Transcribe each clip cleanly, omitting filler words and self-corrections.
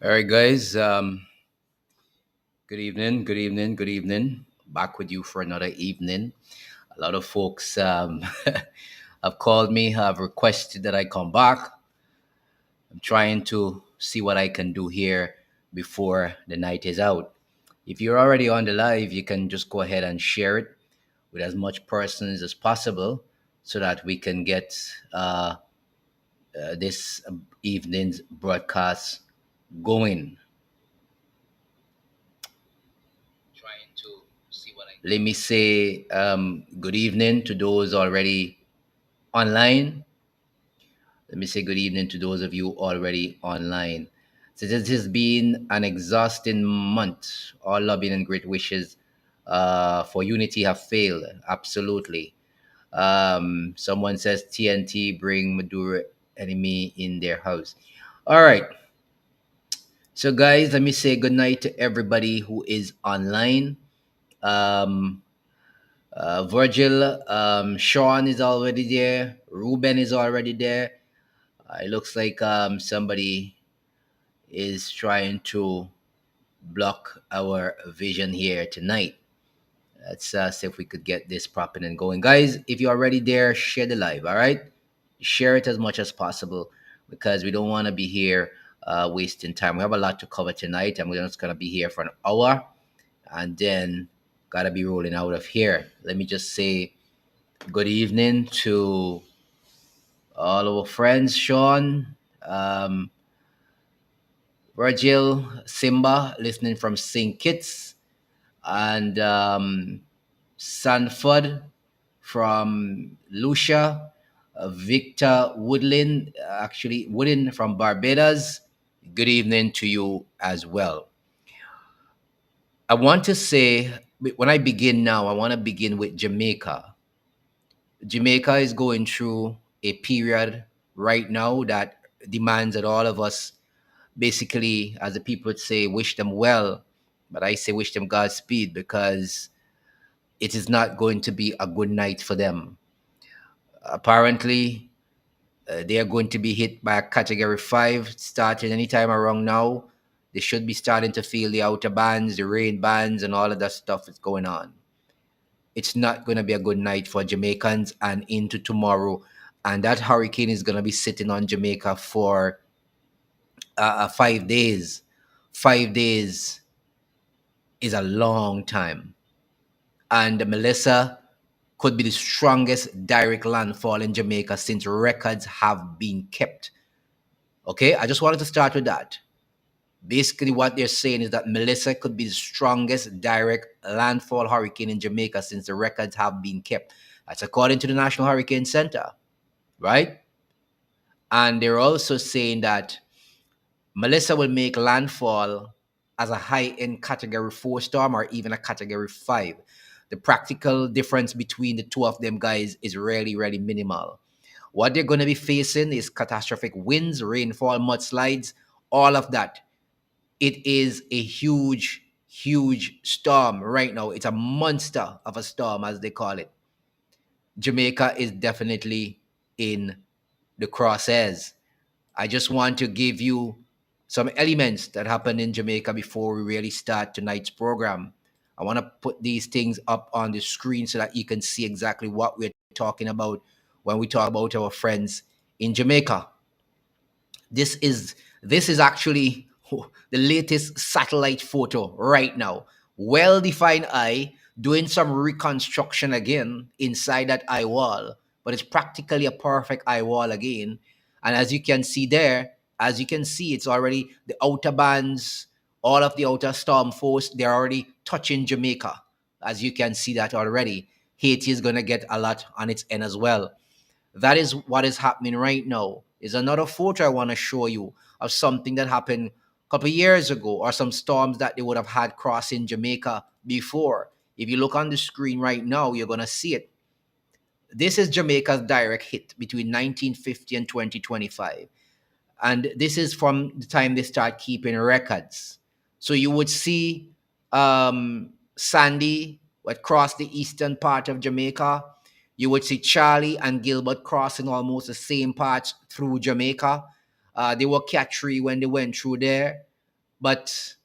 All right, guys. Good evening. Good evening. Good evening. Back with you for another evening. A lot of folks have called me, have requested that I come back. I'm trying to see what I can do here before the night is out. If you're already on the live, you can just go ahead and share it with as much persons as possible so that we can get this evening's broadcast going. Let me say good evening to those already online. Let me say good evening to those of you already online. So this has been an exhausting month. All loving and great wishes for unity have failed. Absolutely. Someone says TNT bring Maduro enemy in their house. All right. So guys, let me say good night to everybody who is online. Um, Virgil, Sean is already there. Ruben is already there. It looks like somebody is trying to block our vision here tonight. Let's see if we could get this popping and going. Guys, if you're already there, share the live, all right? Share it as much as possible because we don't want to be here wasting time. We have a lot to cover tonight, and we're just going to be here for an hour and then got to be rolling out of here. Let me just say good evening to all our friends, Sean, um, Virgil, Simba, listening from St. Kitts, and Sanford from Lucia, Victor Woodland, actually Woodland from Barbados. Good evening to you as well. I want to say, when I begin now, I want to begin with Jamaica. Jamaica is going through a period right now that demands that all of us, basically, as the people would say, wish them well. But I say wish them Godspeed because it is not going to be a good night for them. Apparently, they are going to be hit by a category 5 starting anytime around now. They should be starting to feel the outer bands, the rain bands, and all of that stuff that's going on. It's not going to be a good night for Jamaicans and into tomorrow. And that hurricane is going to be sitting on Jamaica for 5 days. 5 days is a long time. And Melissa could be the strongest direct landfall in Jamaica since records have been kept. Okay, I just wanted to start with that. Basically, what they're saying is that Melissa could be the strongest direct landfall hurricane in Jamaica since the records have been kept. That's according to the National Hurricane Center, right? And they're also saying that Melissa will make landfall as a high-end category 4 storm or even a category 5. The practical difference between the two of them guys is really, really minimal. What they're going to be facing is catastrophic winds, rainfall, mudslides, all of that. It is a huge, huge storm right now. It's a monster of a storm, as they call it. Jamaica is definitely in the crosshairs. I just want to give you some elements that happened in Jamaica before we really start tonight's program. I want to put these things up on the screen so that you can see exactly what we're talking about when we talk about our friends in Jamaica. This is actually the latest satellite photo right now. Well-defined eye doing some reconstruction again inside that eye wall, but it's practically a perfect eye wall again. And as you can see there, as you can see, it's already the outer bands, all of the outer storm force, they're already touching Jamaica. As you can see that already. Haiti is going to get a lot on its end as well. That is what is happening right now. Is another photo I want to show you of something that happened a couple of years ago, or some storms that they would have had crossing Jamaica before. If you look on the screen right now, you're going to see it. This is Jamaica's direct hit between 1950 and 2025. And this is from the time they start keeping records. So you would see Sandy, what crossed the eastern part of Jamaica. You would see Charlie and Gilbert crossing almost the same parts through Jamaica. They were catchery when they went through there. But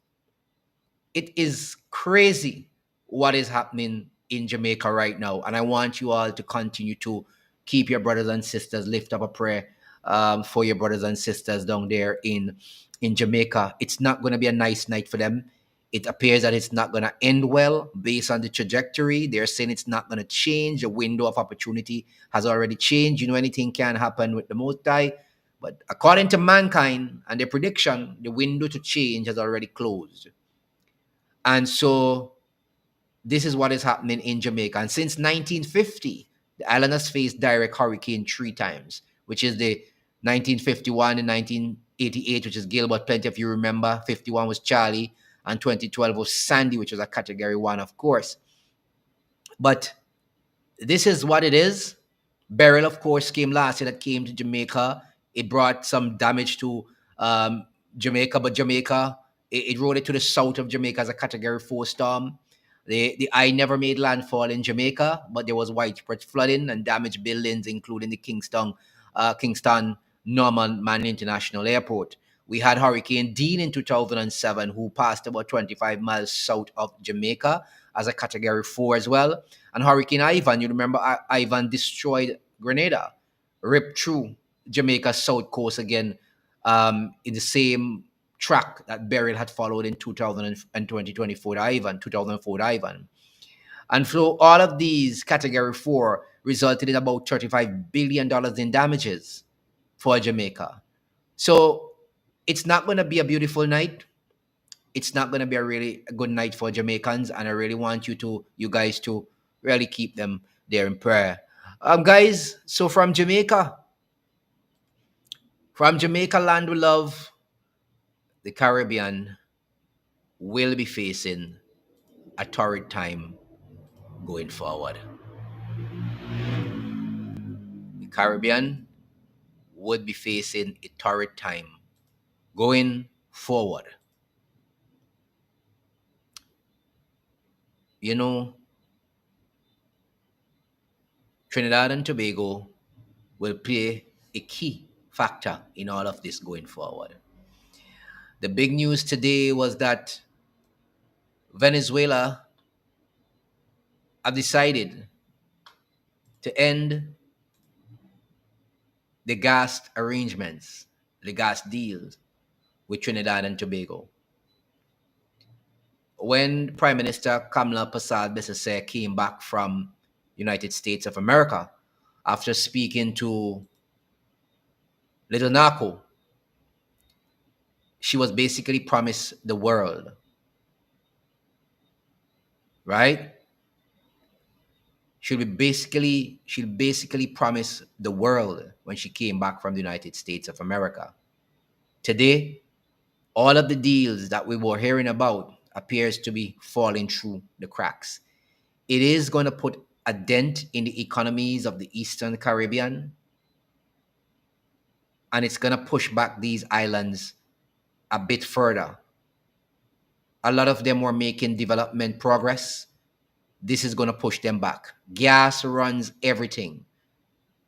it is crazy what is happening in Jamaica right now. And I want you all to continue to keep your brothers and sisters, lift up a prayer for your brothers and sisters down there in Jamaica. It's not going to be a nice night for them. It appears that it's not going to end well based on the trajectory. They're saying it's not going to change. The window of opportunity has already changed. You know, anything can happen with the Most High. But according to mankind and their prediction, the window to change has already closed. And so this is what is happening in Jamaica. And since 1950, the island has faced direct hurricane three times, which is the 1951 and 1988, which is Gilbert. Plenty of you remember. 51 was Charlie, and 2012 was Sandy, which was a category one, of course. But this is what it is. Beryl, of course, came last year. That came to Jamaica. It brought some damage to Jamaica, but Jamaica, it rode it to the south of Jamaica as a category four storm. The eye never made landfall in Jamaica, but there was widespread flooding and damaged buildings, including the Kingston Norman Mann International Airport. We had Hurricane Dean in 2007, who passed about 25 miles south of Jamaica as a category four as well. And Hurricane Ivan, you remember Ivan destroyed Grenada, ripped through Jamaica's south coast again in the same track that Beryl had followed in 2000 and 2024 Ivan, 2004 Ivan. And so all of these category four resulted in about $35 billion in damages for Jamaica. So it's not going to be a beautiful night. It's not going to be a really good night for Jamaicans. And I really want you guys to really keep them there in prayer. Guys, so from Jamaica land we love, the Caribbean will be facing a torrid time going forward. The Caribbean would be facing a torrid time going forward. You know, Trinidad and Tobago will play a key factor in all of this going forward. The big news today was that Venezuela have decided to end the gas arrangements, the gas deals with Trinidad and Tobago. When Prime Minister Kamala Prasad Besese came back from United States of America after speaking to Little Naco, she was basically promised the world, right? She'll basically promise the world when she came back from the United States of America. Today, all of the deals that we were hearing about appears to be falling through the cracks. It is going to put a dent in the economies of the Eastern Caribbean, and it's going to push back these islands a bit further. A lot of them were making development progress. This is going to push them back. Gas runs everything.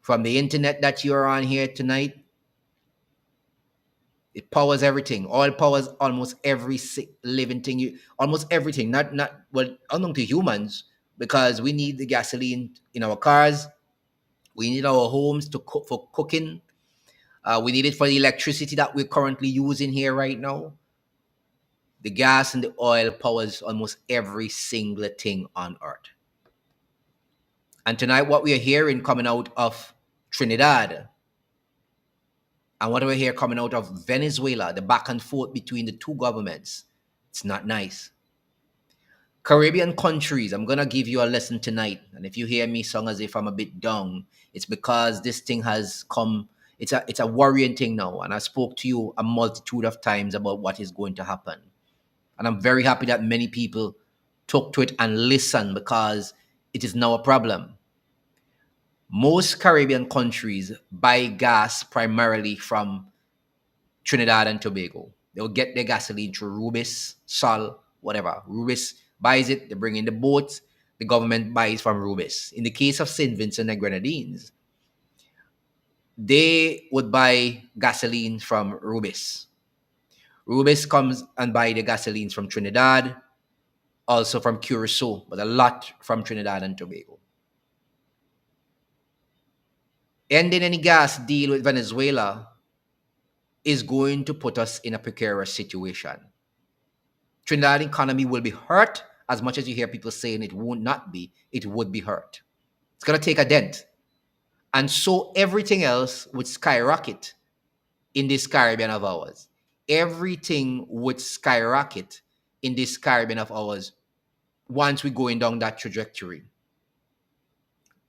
From the internet that you're on here tonight, it powers everything. Oil powers almost every living thing. Almost everything. Not well, unknown to humans, because we need the gasoline in our cars. We need our homes to cook for cooking. We need it for the electricity that we're currently using here right now. The gas and the oil powers almost every single thing on earth. And tonight, what we are hearing coming out of Trinidad and what we hear coming out of Venezuela, the back and forth between the two governments, it's not nice. Caribbean countries, I'm going to give you a lesson tonight. And if you hear me song as if I'm a bit down, it's because this thing has come, it's a worrying thing now. And I spoke to you a multitude of times about what is going to happen. And I'm very happy that many people took to it and listened, because it is now a problem. Most Caribbean countries buy gas primarily from Trinidad and Tobago. They'll get their gasoline through Rubis, Sol, whatever. Rubis buys it, they bring in the boats, the government buys from Rubis. In the case of St. Vincent and Grenadines, they would buy gasoline from Rubis. Rubis comes and buy the gasolines from Trinidad, also from Curacao, but a lot from Trinidad and Tobago. Ending any gas deal with Venezuela is going to put us in a precarious situation. Trinidad economy will be hurt as much as you hear people saying it won't not be, it would be hurt. It's going to take a dent. And so everything else would skyrocket in this Caribbean of ours. Everything would skyrocket in this Caribbean of ours once we're going down that trajectory.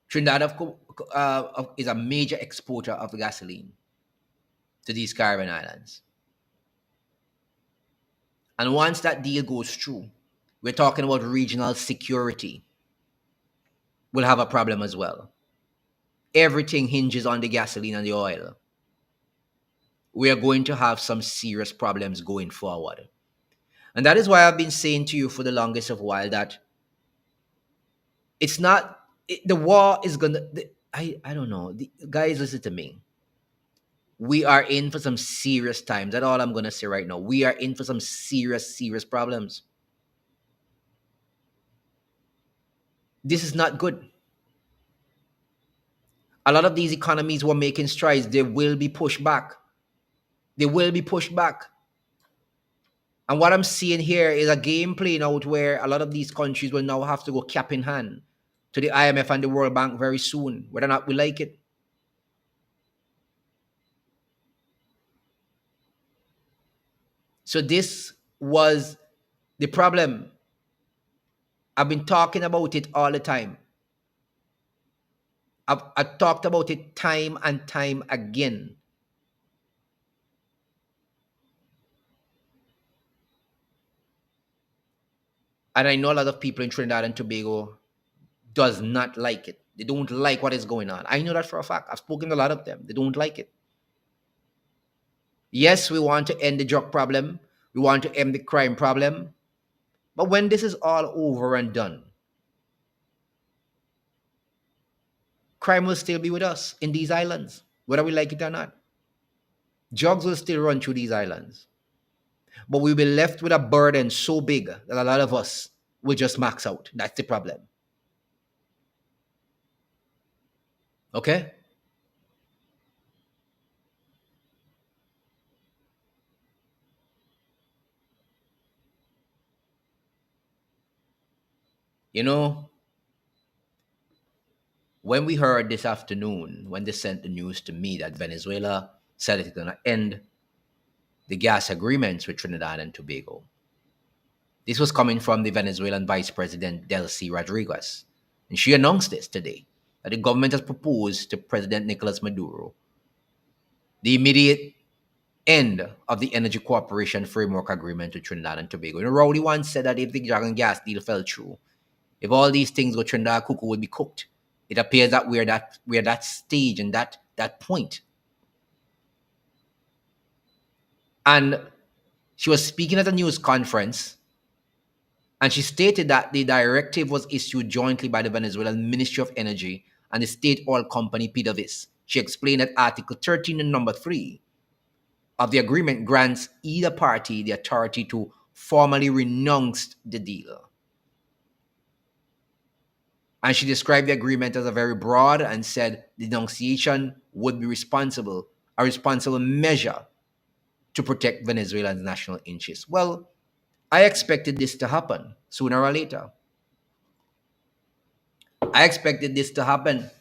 Trinidad is a major exporter of gasoline to these Caribbean islands. And once that deal goes through, we're talking about regional security. We'll have a problem as well. Everything hinges on the gasoline and the oil. We are going to have some serious problems going forward. And that is why I've been saying to you for the longest of a while that it's not, the war is going to, I don't know. Guys, listen to me. We are in for some serious times. That's all I'm going to say right now. We are in for some serious, serious problems. This is not good. A lot of these economies were making strides. They will be pushed back. They will be pushed back. And what I'm seeing here is a game playing out where a lot of these countries will now have to go cap in hand to the IMF and the World Bank very soon, whether or not we like it. So this was the problem. I've been talking about it all the time. I've talked about it time and time again. And I know a lot of people in Trinidad and Tobago does not like it. They don't like what is going on. I know that for a fact. I've spoken to a lot of them. They don't like it. Yes, we want to end the drug problem. We want to end the crime problem. But when this is all over and done, crime will still be with us in these islands, whether we like it or not. Drugs will still run through these islands. But we'll be left with a burden so big that a lot of us will just max out. That's the problem. Okay? You know, when we heard this afternoon, when they sent the news to me that Venezuela said it's going to end the gas agreements with Trinidad and Tobago, this was coming from the Venezuelan Vice President Delcy Rodríguez. And she announced this today, that the government has proposed to President Nicolás Maduro the immediate end of the Energy Cooperation Framework Agreement with Trinidad and Tobago. You know, Rowley once said that if the Dragon gas deal fell through, if all these things go, Trinidad cuckoo would be cooked. It appears that we're that stage and that point. And she was speaking at a news conference, and she stated that the directive was issued jointly by the Venezuelan Ministry of Energy and the state oil company PDVSA. She explained that Article 13 and number 3 of the agreement grants either party the authority to formally renounce the deal. And she described the agreement as a very broad and said denunciation would be a responsible measure to protect Venezuela's national interests. Well, I expected this to happen sooner or later. I expected this to happen.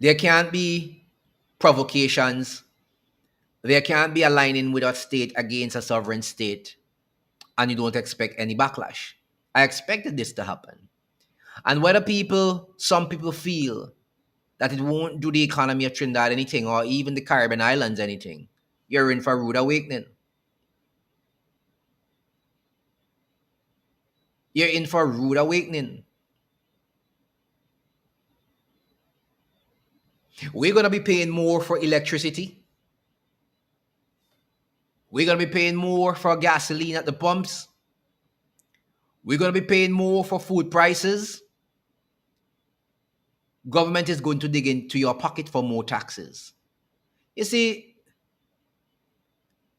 There can't be provocations. There can't be aligning with a state against a sovereign state, and you don't expect any backlash. I expected this to happen. And whether some people feel that it won't do the economy of Trinidad anything or even the Caribbean islands anything, you're in for a rude awakening. You're in for a rude awakening. We're going to be paying more for electricity. We're going to be paying more for gasoline at the pumps. We're going to be paying more for food prices. Government is going to dig into your pocket for more taxes. You see,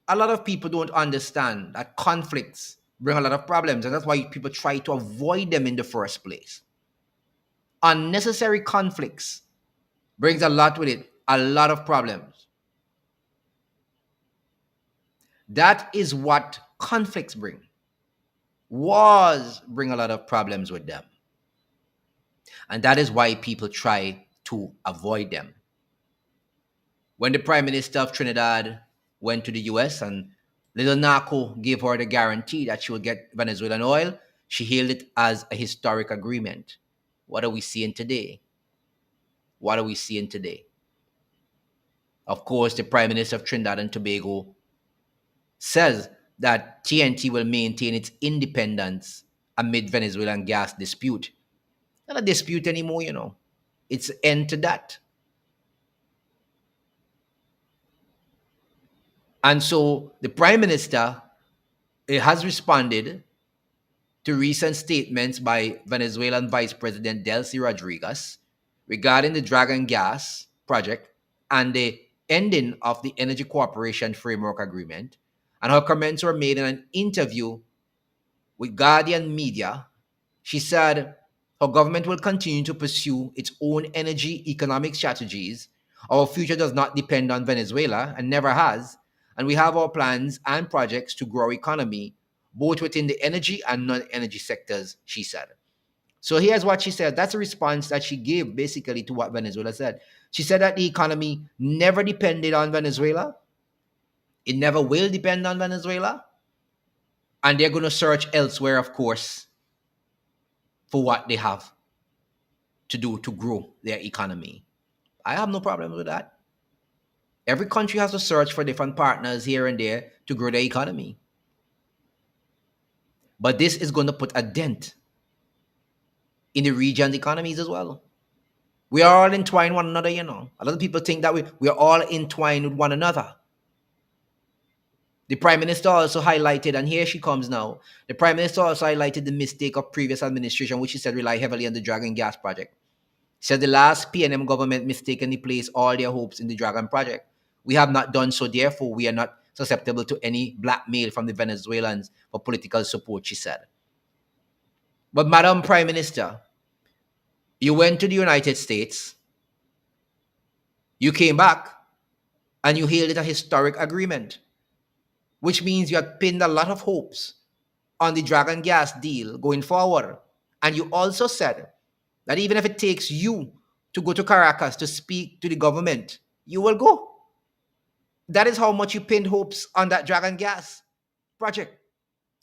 A lot of people don't understand that conflicts bring a lot of problems, and that's why people try to avoid them in the first place. Unnecessary conflicts brings a lot with it, a lot of problems. That is what conflicts bring. Wars bring a lot of problems with them. And that is why people try to avoid them. When the Prime Minister of Trinidad went to the US and Little Naco gave her the guarantee that she would get Venezuelan oil, she hailed it as a historic agreement. What are we seeing today? What are we seeing today? Of course, the Prime Minister of Trinidad and Tobago says that TNT will maintain its independence amid Venezuelan gas dispute. Not a dispute anymore, you know. It's an end to that. And so the Prime Minister has responded to recent statements by Venezuelan Vice President Delcy Rodríguez regarding the Dragon Gas project and the ending of the Energy Cooperation Framework Agreement. And her comments were made in an interview with Guardian Media. She said her government will continue to pursue its own energy economic strategies. Our future does not depend on Venezuela and never has. And we have our plans and projects to grow our economy, both within the energy and non energy sectors, she said. So here's what she said. That's a response that she gave basically to what Venezuela said. She said that the economy never depended on Venezuela. It never will depend on Venezuela. And they're going to search elsewhere, of course, for what they have to do to grow their economy. I have no problem with that. Every country has to search for different partners here and there to grow their economy. But this is going to put a dent in the region's economies as well. We are all entwined with one another, you know. A lot of people think that we are all entwined with one another. The Prime Minister also highlighted, and here she comes now, the Prime Minister also highlighted the mistake of previous administration, which he said rely heavily on the Dragon Gas project. He said the last PNM government mistakenly placed all their hopes in the Dragon project. We have not done so, therefore we are not susceptible to any blackmail from the Venezuelans for political support, she said. But Madam Prime Minister, you went to the United States, you came back, and you hailed it a historic agreement, which means you had pinned a lot of hopes on the Dragon Gas deal going forward. And you also said that even if it takes you to go to Caracas to speak to the government, you will go. That is how much you pinned hopes on that Dragon Gas project.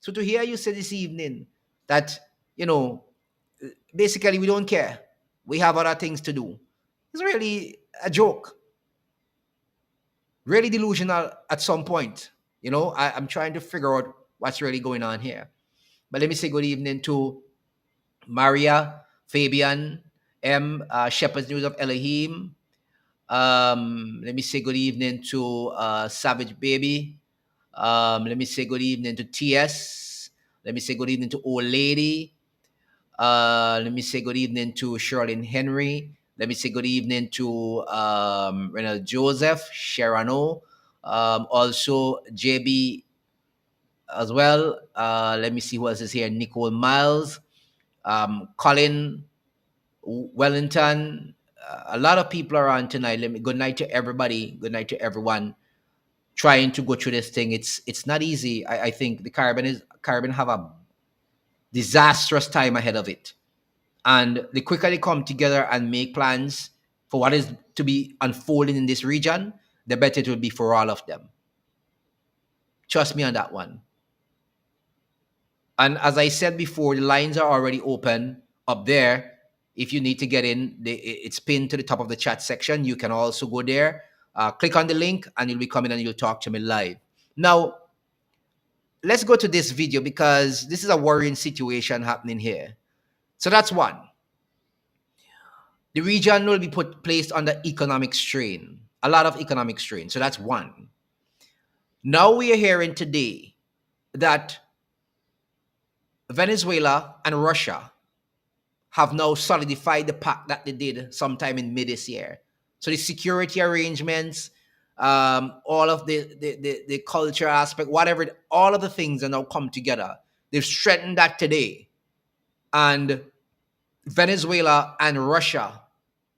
So to hear you say this evening that, you know, basically we don't care, we have other things to do, it's really a joke. Really delusional at some point. You know, I'm trying to figure out what's really going on here. But let me say good evening to Maria, Fabian, M, Shepherd's News of Elohim. Let me say good evening to Savage Baby. Let me say good evening to TS. Let me say good evening to Old Lady. Let me say good evening to Sherlyn Henry. Let me say good evening to Renald Joseph, Sherano, also JB as well. Let me see who else is here. Nicole Miles, Colin Wellington. A lot of people are on tonight. Good night to everybody. Good night to everyone trying to go through this thing. It's not easy. I think the Caribbean have a disastrous time ahead of it. And the quicker they come together and make plans for what is to be unfolding in this region, the better it will be for all of them. Trust me on that one. And as I said before, the lines are already open up there. If you need to get in, it's pinned to the top of the chat section. You can also go there, click on the link, and you'll be coming and you'll talk to me live. Now, let's go to this video because this is a worrying situation happening here. So that's one. The region will be placed under economic strain, a lot of economic strain. So that's one. Now we are hearing today that Venezuela and Russia have now solidified the pact that they did sometime in mid this year. So the security arrangements, all of the culture aspect, whatever, all of the things are now come together. They've strengthened that today. And Venezuela and Russia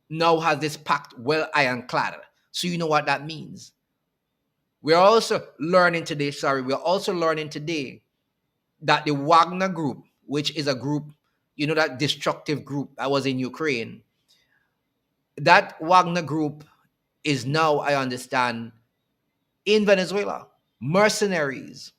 now has this pact well ironclad. So you know what that means. We're also learning today, we're also learning today that the Wagner group, which is a group, that destructive group that was in Ukraine, that Wagner group is now, I understand, in Venezuela. Mercenaries.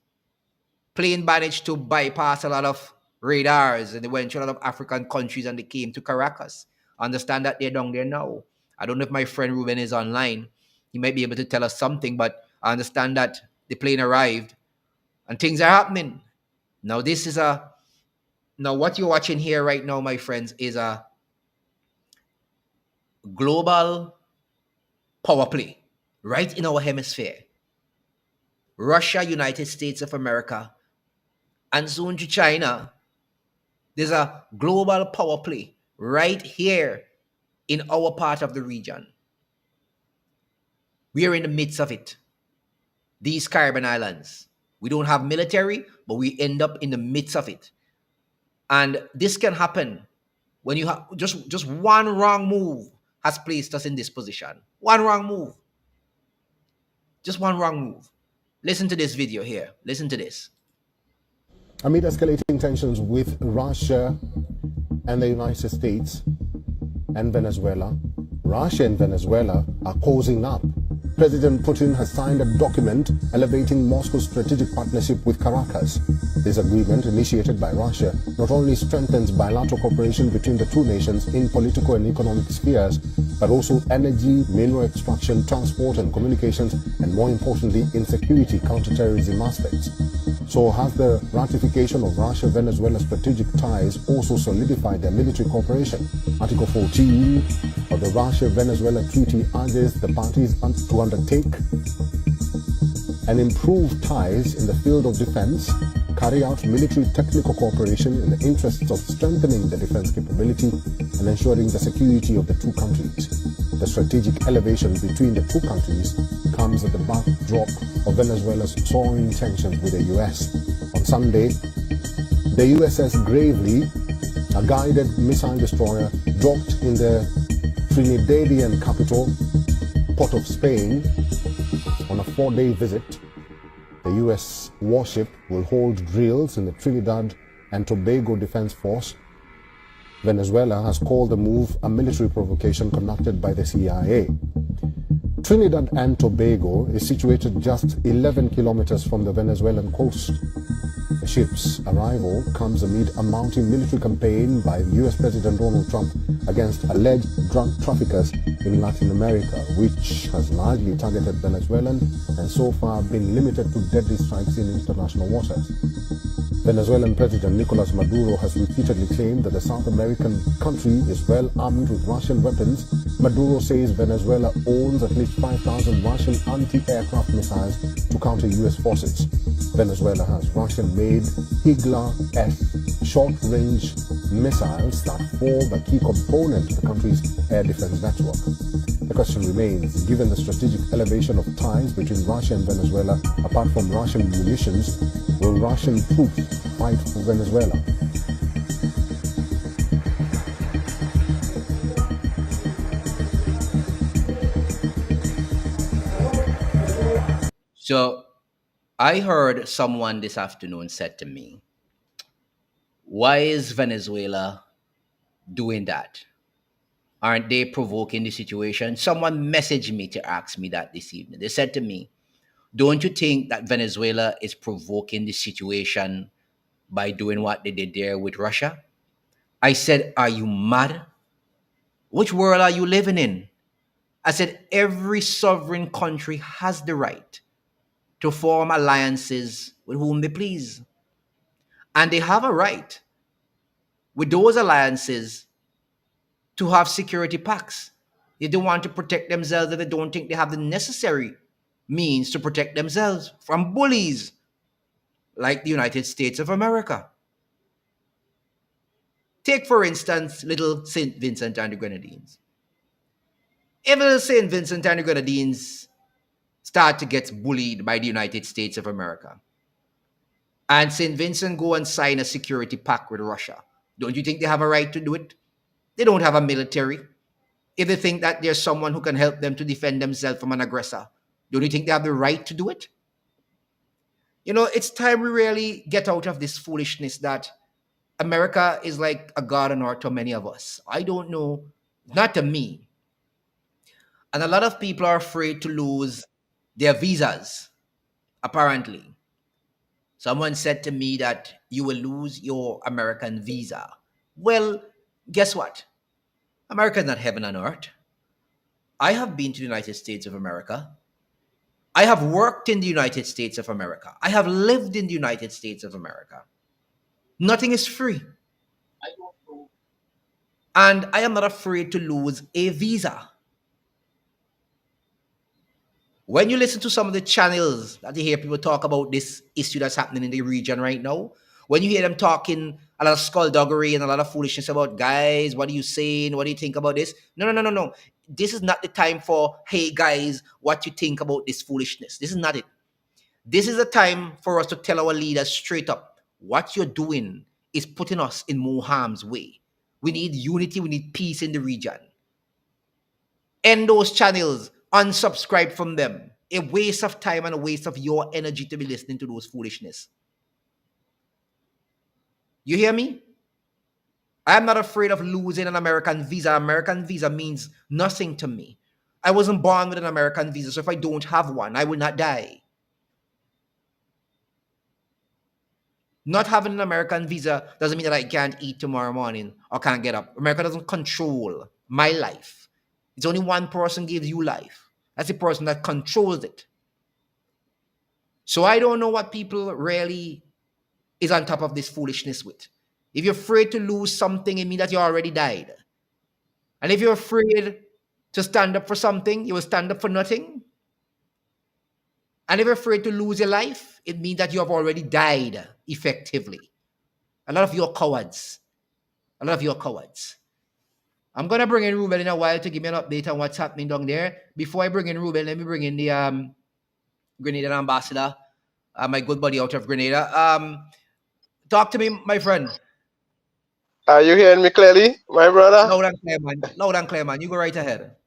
Plane managed to bypass a lot of radars and they went to a lot of African countries and they came to Caracas. I understand that they're down there now. I don't know if my friend Ruben is online. He might be able to tell us something, but I understand that the plane arrived and things are happening. Now, what you're watching here right now, my friends, is a global power play right in our hemisphere. Russia, United States of America, and soon to China. There's a global power play right here in our part of the region. We are in the midst of it. These Caribbean islands. We don't have military, but we end up in the midst of it. And this can happen when you have just one wrong move has placed us in this position. One wrong move. Just one wrong move. Listen to this video here. Listen to this. Amid escalating tensions with Russia and the United States and Venezuela, Russia and Venezuela are causing up. President Putin has signed a document elevating Moscow's strategic partnership with Caracas. This agreement, initiated by Russia, not only strengthens bilateral cooperation between the two nations in political and economic spheres, but also energy, mineral extraction, transport and communications, and more importantly, in security, counterterrorism aspects. So has the ratification of Russia-Venezuela strategic ties also solidified their military cooperation? Article 14 of the Russia-Venezuela Treaty urges the parties to undertake and improve ties in the field of defense, carry out military technical cooperation in the interests of strengthening the defense capability and ensuring the security of the two countries. The strategic elevation between the two countries comes at the backdrop of Venezuela's soaring tensions with the U.S. On Sunday, the USS Gravely, a guided missile destroyer, docked in the Trinidadian capital, Port of Spain, on a 4-day visit. The U.S. warship will hold drills in the Trinidad and Tobago Defense Force. Venezuela has called the move a military provocation conducted by the CIA. Trinidad and Tobago is situated just 11 kilometers from the Venezuelan coast. The ship's arrival comes amid a mounting military campaign by US President Donald Trump against alleged drug traffickers in Latin America, which has largely targeted Venezuelan and so far been limited to deadly strikes in international waters. Venezuelan President Nicolás Maduro has repeatedly claimed that the South American country is well armed with Russian weapons. Maduro says Venezuela owns at least 5,000 Russian anti-aircraft missiles to counter U.S. forces. Venezuela has Russian-made Higla-S short-range missiles that form a key component of the country's air defense network. The question remains, given the strategic elevation of ties between Russia and Venezuela, apart from Russian munitions, will Russian troops fight for Venezuela? So I heard someone this afternoon said to me, why is Venezuela doing that? Aren't they provoking the situation? Someone messaged me to ask me that this evening. They said to me, don't you think that Venezuela is provoking the situation by doing what they did there with Russia? I said, are you mad? Which world are you living in? I said, every sovereign country has the right to form alliances with whom they please. And they have a right with those alliances to have security pacts. If they want to protect themselves, if they don't think they have the necessary means to protect themselves from bullies like the United States of America. Take, for instance, little St. Vincent and the Grenadines. If little St. Vincent and the Grenadines start to get bullied by the United States of America, and St. Vincent go and sign a security pact with Russia, don't you think they have a right to do it? They don't have a military. If they think that there's someone who can help them to defend themselves from an aggressor, don't you think they have the right to do it? It's time we really get out of this foolishness that America is like a god on earth to many of us. I don't know, not to me. And a lot of people are afraid to lose their visas, apparently. Someone said to me that you will lose your American visa. Well, guess what? America is not heaven on earth. I have been to the United States of America. I have worked in the United States of America. I have lived in the United States of America. Nothing is free. And I am not afraid to lose a visa. When you listen to some of the channels that you hear people talk about this issue that's happening in the region right now, when you hear them talking a lot of skullduggery and a lot of foolishness about, guys, what are you saying? What do you think about this? No, no, no, no, no. This is not the time for, hey, guys, what you think about this foolishness. This is not it. This is a time for us to tell our leaders straight up, what you're doing is putting us in more harm's way. We need unity. We need peace in the region. End those channels, unsubscribe from them. A waste of time and a waste of your energy to be listening to those foolishness. You hear me? I am not afraid of losing an American visa. American visa means nothing to me. I wasn't born with an American visa, so if I don't have one, I will not die. Not having an American visa doesn't mean that I can't eat tomorrow morning or can't get up. America doesn't control my life. It's only one person gives you life. That's the person that controls it. So I don't know what people really is on top of this foolishness with. If you're afraid to lose something, it means that you already died. And if you're afraid to stand up for something, you will stand up for nothing. And if you're afraid to lose your life, it means that you have already died effectively. A lot of you are cowards. A lot of you are cowards. I'm going to bring in Ruben in a while to give me an update on what's happening down there. Before I bring in Ruben, let me bring in the Grenadian ambassador, my good buddy out of Grenada. Talk to me, my friend. Are you hearing me clearly, my brother? Loud and clear, man. Loud and clear, man. You go right ahead.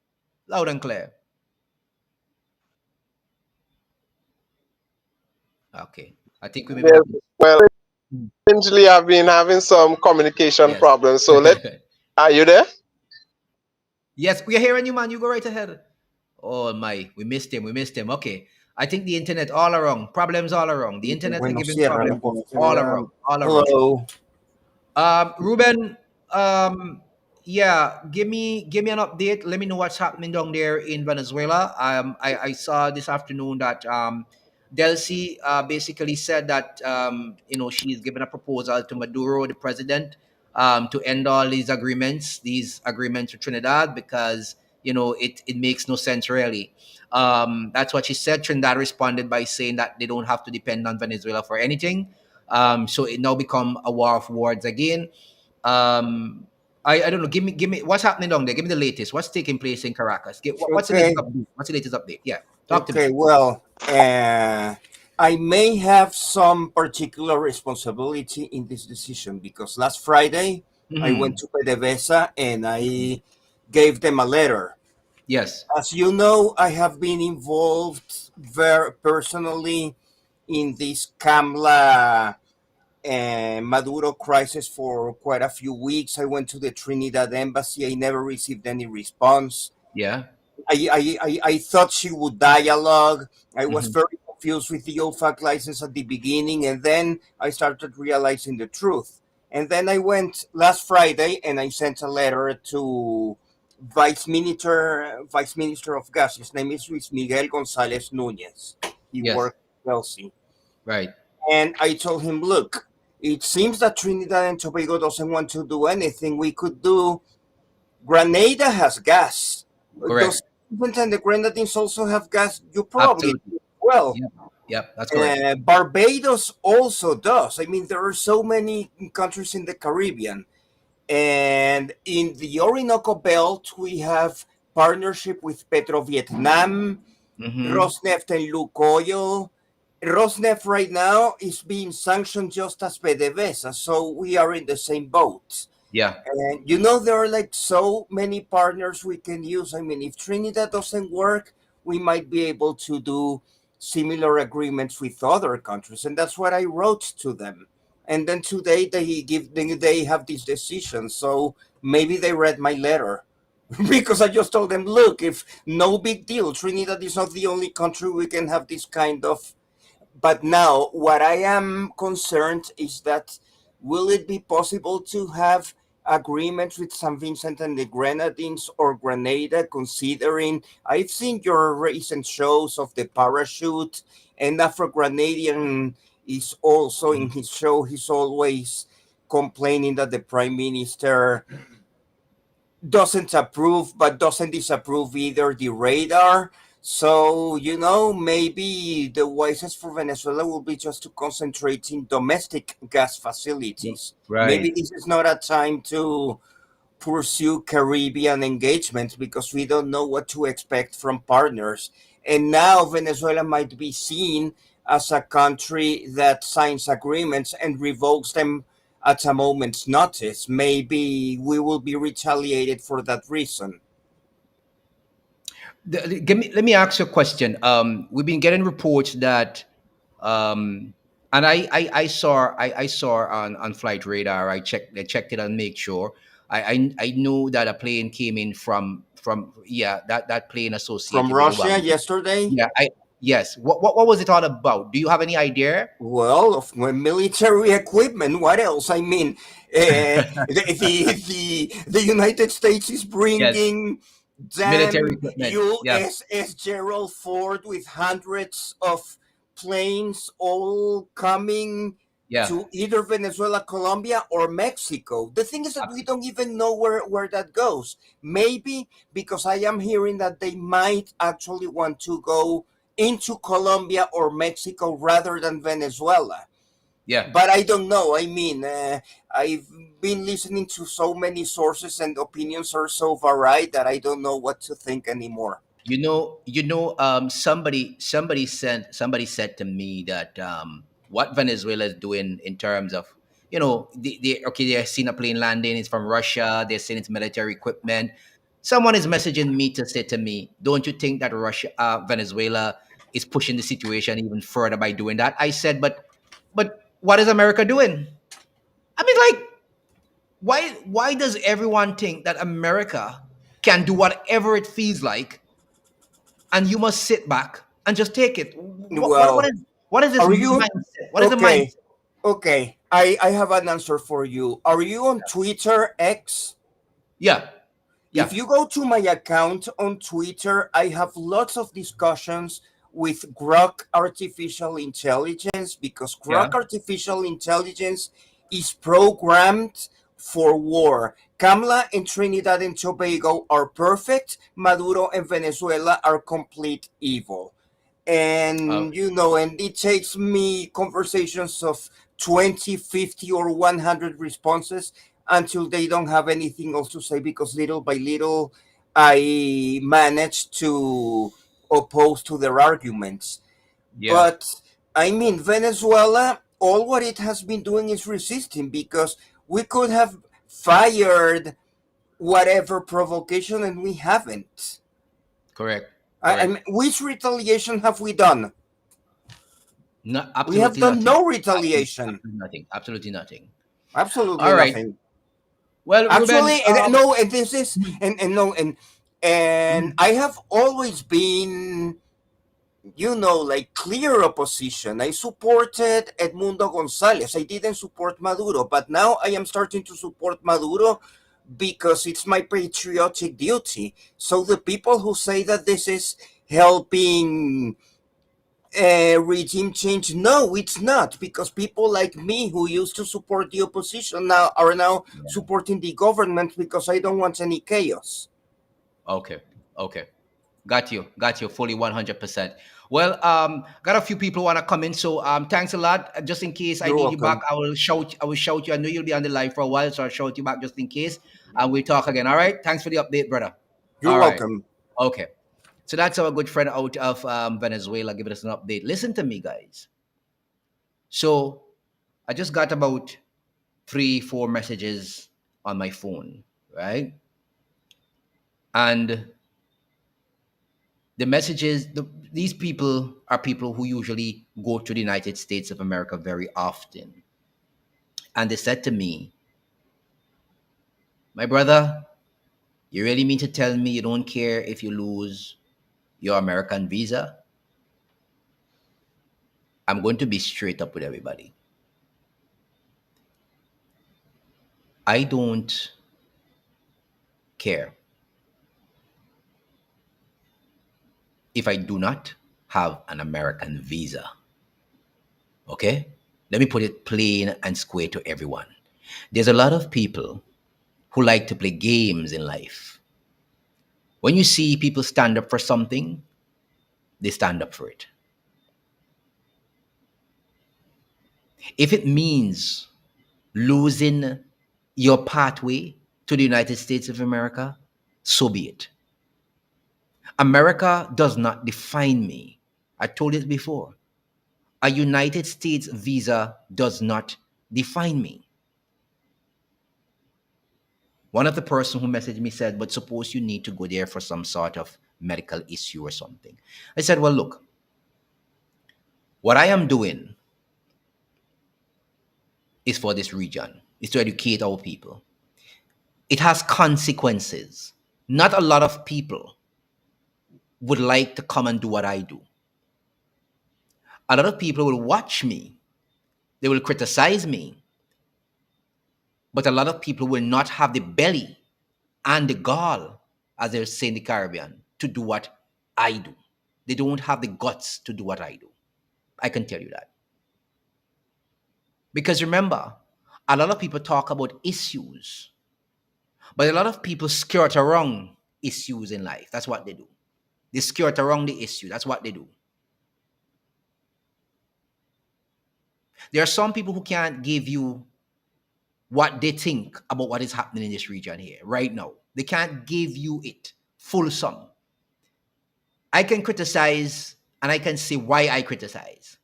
Loud and clear. Okay. I think we may be Yes. having... Well, essentially, I've been having some communication Yes. problems. So are you there? Yes, we are hearing you, man. You go right ahead. Oh my, we missed him. We missed him. Okay. I think the internet all around. Problems all around. The internet are Bueno, giving cierra la problems all conectividad. around. All around. Hello. Ruben, yeah, give me an update. Let me know what's happening down there in Venezuela. I saw this afternoon that Delcy basically said that she's given a proposal to Maduro, the president, to end all these agreements with Trinidad because it makes no sense really. That's what she said. Trinidad responded by saying that they don't have to depend on Venezuela for anything. So it now become a war of words again. I don't know. Give me what's happening down there. Give me the latest. What's taking place in Caracas? What's the latest Okay. update? What's the latest update? Yeah, talk to me. Okay. Well, I may have some particular responsibility in this decision because last Friday I went to PDVSA and I gave them a letter. Yes. As you know, I have been involved very personally in this Kamla Maduro crisis for quite a few weeks. I went to the Trinidad embassy. I never received any response. Yeah. I thought she would dialogue. I was very confused with the OFAC license at the beginning, and then I started realizing the truth. And then I went last Friday and I sent a letter to Vice Minister of Gas. His name is Luis Miguel González Núñez. He Yes. worked at Delcy. Right. And I told him, look, it seems that Trinidad and Tobago doesn't want to do anything. We could do. Grenada has gas. Correct. Does and the Grenadines also have gas? You probably Absolutely. do. Well, Yep. That's correct. Barbados also does. I mean, there are so many countries in the Caribbean. And in the Orinoco Belt, we have partnership with Petro Vietnam. Mm-hmm. Rosneft and Lukoil. Rosneft right now is being sanctioned just as PDVSA, so we are in the same boat. Yeah. And there are like so many partners we can use. I mean, if Trinidad doesn't work, we might be able to do similar agreements with other countries, and that's what I wrote to them. And then today they have this decision, so maybe they read my letter. Because I just told them, look, if no big deal, Trinidad is not the only country we can have this kind of. But now, what I am concerned is that will it be possible to have agreements with St. Vincent and the Grenadines or Grenada, considering I've seen your recent shows of the parachute, and Afro Grenadian is also in his show, he's always complaining that the Prime Minister doesn't approve but doesn't disapprove either the radar. So, maybe the wisest for Venezuela will be just to concentrate in domestic gas facilities. Maybe Right. this is not a time to pursue Caribbean engagements because we don't know what to expect from partners. And now Venezuela might be seen as a country that signs agreements and revokes them at a moment's notice. Maybe we will be retaliated for that reason. Let me ask you a question. We've been getting reports that, and I saw on flight radar. I checked it and make sure. I knew that a plane came in from yeah, that plane From associated with the Russia Wagner. yesterday, Yeah, I yes. What was it all about? Do you have any idea? well, of military equipment. What else? I mean, the United States is Yes, bringing military damn equipment. Yeah, USS Gerald Ford with hundreds of planes all coming yeah. to either Venezuela, Colombia, or Mexico. The thing is that we don't even know where that goes. Maybe because I am hearing that they might actually want to go into Colombia or Mexico rather than Venezuela. Yeah. But I don't know. I mean, I've been listening to so many sources and opinions are so varied that I don't know what to think anymore. Somebody said to me that what Venezuela is doing in terms of, they're seeing a plane landing, it's from Russia, they're saying it's military equipment. Someone is messaging me to say to me, don't you think that Venezuela is pushing the situation even further by doing that? I said, but what is America doing? I mean, like, why does everyone think that America can do whatever it feels like and you must sit back and just take it? Well, What is this are you mindset? What is the okay? mindset? Okay, I have an answer for you. Are you on Twitter X? Yeah, If yeah, you go to my account on Twitter, I have lots of discussions with Grok Artificial Intelligence because yeah. Grok Artificial Intelligence is programmed for war. Kamala and Trinidad and Tobago are perfect. Maduro and Venezuela are complete evil. And Okay, and it takes me conversations of 20, 50, or 100 responses until they don't have anything else to say, because little by little I manage to oppose to their arguments. yeah, But I mean, Venezuela, all what it has been doing is resisting, because we could have fired whatever provocation and we haven't. correct, I correct. mean, which retaliation have we done? No, We have absolutely done nothing. no Absolutely, retaliation. absolutely nothing. Absolutely nothing. Absolutely All right. nothing. Well, Ruben. Actually, no, and this is and no, and Mhm. I have always been, like, clear opposition. I supported Edmundo Gonzalez. I didn't support Maduro, but now I am starting to support Maduro because it's my patriotic duty. So the people who say that this is helping regime change, no, it's not, because people like me who used to support the opposition now are now Yeah. supporting the government because I don't want any chaos. Okay. Okay. Got you fully 100%. Well, got a few people want to come in, so thanks a lot. Just in case I You're need you back, welcome. I will shout you. I know you'll be on the live for a while, so I'll shout you back just in case, and we'll talk again. All right. Thanks for the update, brother. You're All right. welcome. Okay. So that's our good friend out of Venezuela giving us an update. Listen to me, guys. So I just got about 3, 4 messages on my phone, right? And the messages, these people are people who usually go to the United States of America very often. And they said to me, my brother, you really mean to tell me you don't care if you lose your American visa? I'm going to be straight up with everybody. I don't care if I do not have an American visa. Okay? Let me put it plain and square to everyone. There's a lot of people who like to play games in life. When you see people stand up for something, they stand up for it. If it means losing your pathway to the United States of America, so be it. America does not define me. I told it before. A United States visa does not define me. One of the person who messaged me said, but suppose you need to go there for some sort of medical issue or something. I said, well, look, what I am doing is for this region, is to educate our people. It has consequences. Not a lot of people would like to come and do what I do. A lot of people will watch me. They will criticize me. But a lot of people will not have the belly and the gall, as they say in the Caribbean, to do what I do. They don't have the guts to do what I do. I can tell you that. Because remember, a lot of people talk about issues, but a lot of people skirt around issues in life. That's what they do. They skirt around the issue. That's what they do. There are some people who can't give you what they think about what is happening in this region here right now. They can't give you it fulsome. I can criticize and I can say why I criticize.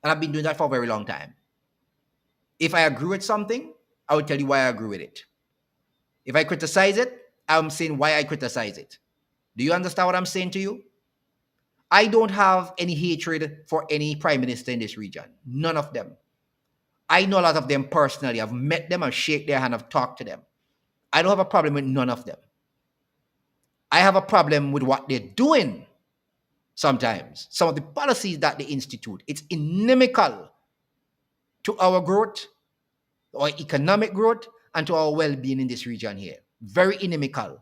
And I've been doing that for a very long time. If I agree with something, I will tell you why I agree with it. If I criticize it, I'm saying why I criticize it. Do you understand what I'm saying to you? I don't have any hatred for any prime minister in this region. None of them. I know a lot of them personally. I've met them, I've shake their hand, I've talked to them. I don't have a problem with none of them. I have a problem with what they're doing sometimes. Some of the policies that they institute, it's inimical to our growth, our economic growth, and to our well-being in this region here. Very inimical.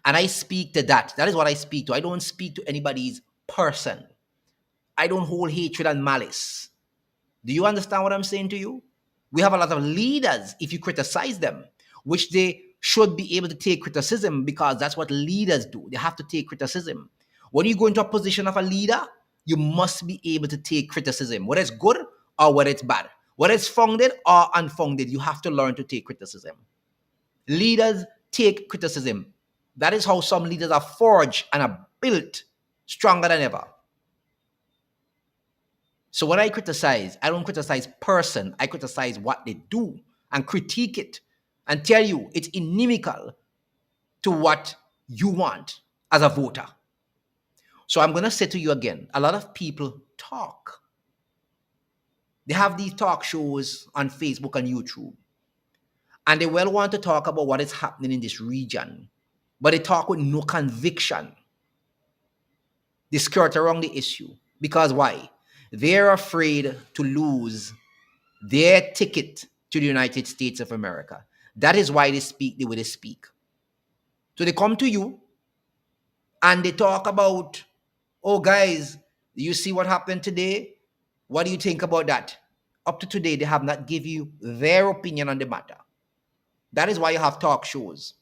And I speak to that. That is what I speak to. I don't speak to anybody's person. I don't hold hatred and malice. Do you understand what I'm saying to you? We have a lot of leaders, if you criticize them, which they should be able to take criticism, because that's what leaders do. They have to take criticism. When you go into a position of a leader, you must be able to take criticism, whether it's good or whether it's bad. Whether it's founded or unfounded, you have to learn to take criticism. Leaders take criticism. That is how some leaders are forged and are built stronger than ever. So when I criticize, I don't criticize person. I criticize what they do and critique it and tell you it's inimical to what you want as a voter. So I'm going to say to you again, a lot of people talk. They have these talk shows on Facebook and YouTube. And they well want to talk about what is happening in this region. But they talk with no conviction. They skirt around the issue. Because why? They're afraid to lose their ticket to the United States of America. That is why they speak the way they speak. So they come to you and they talk about, oh guys, you see what happened today? What do you think about that? Up to today, they have not given you their opinion on the matter. That is why you have talk shows,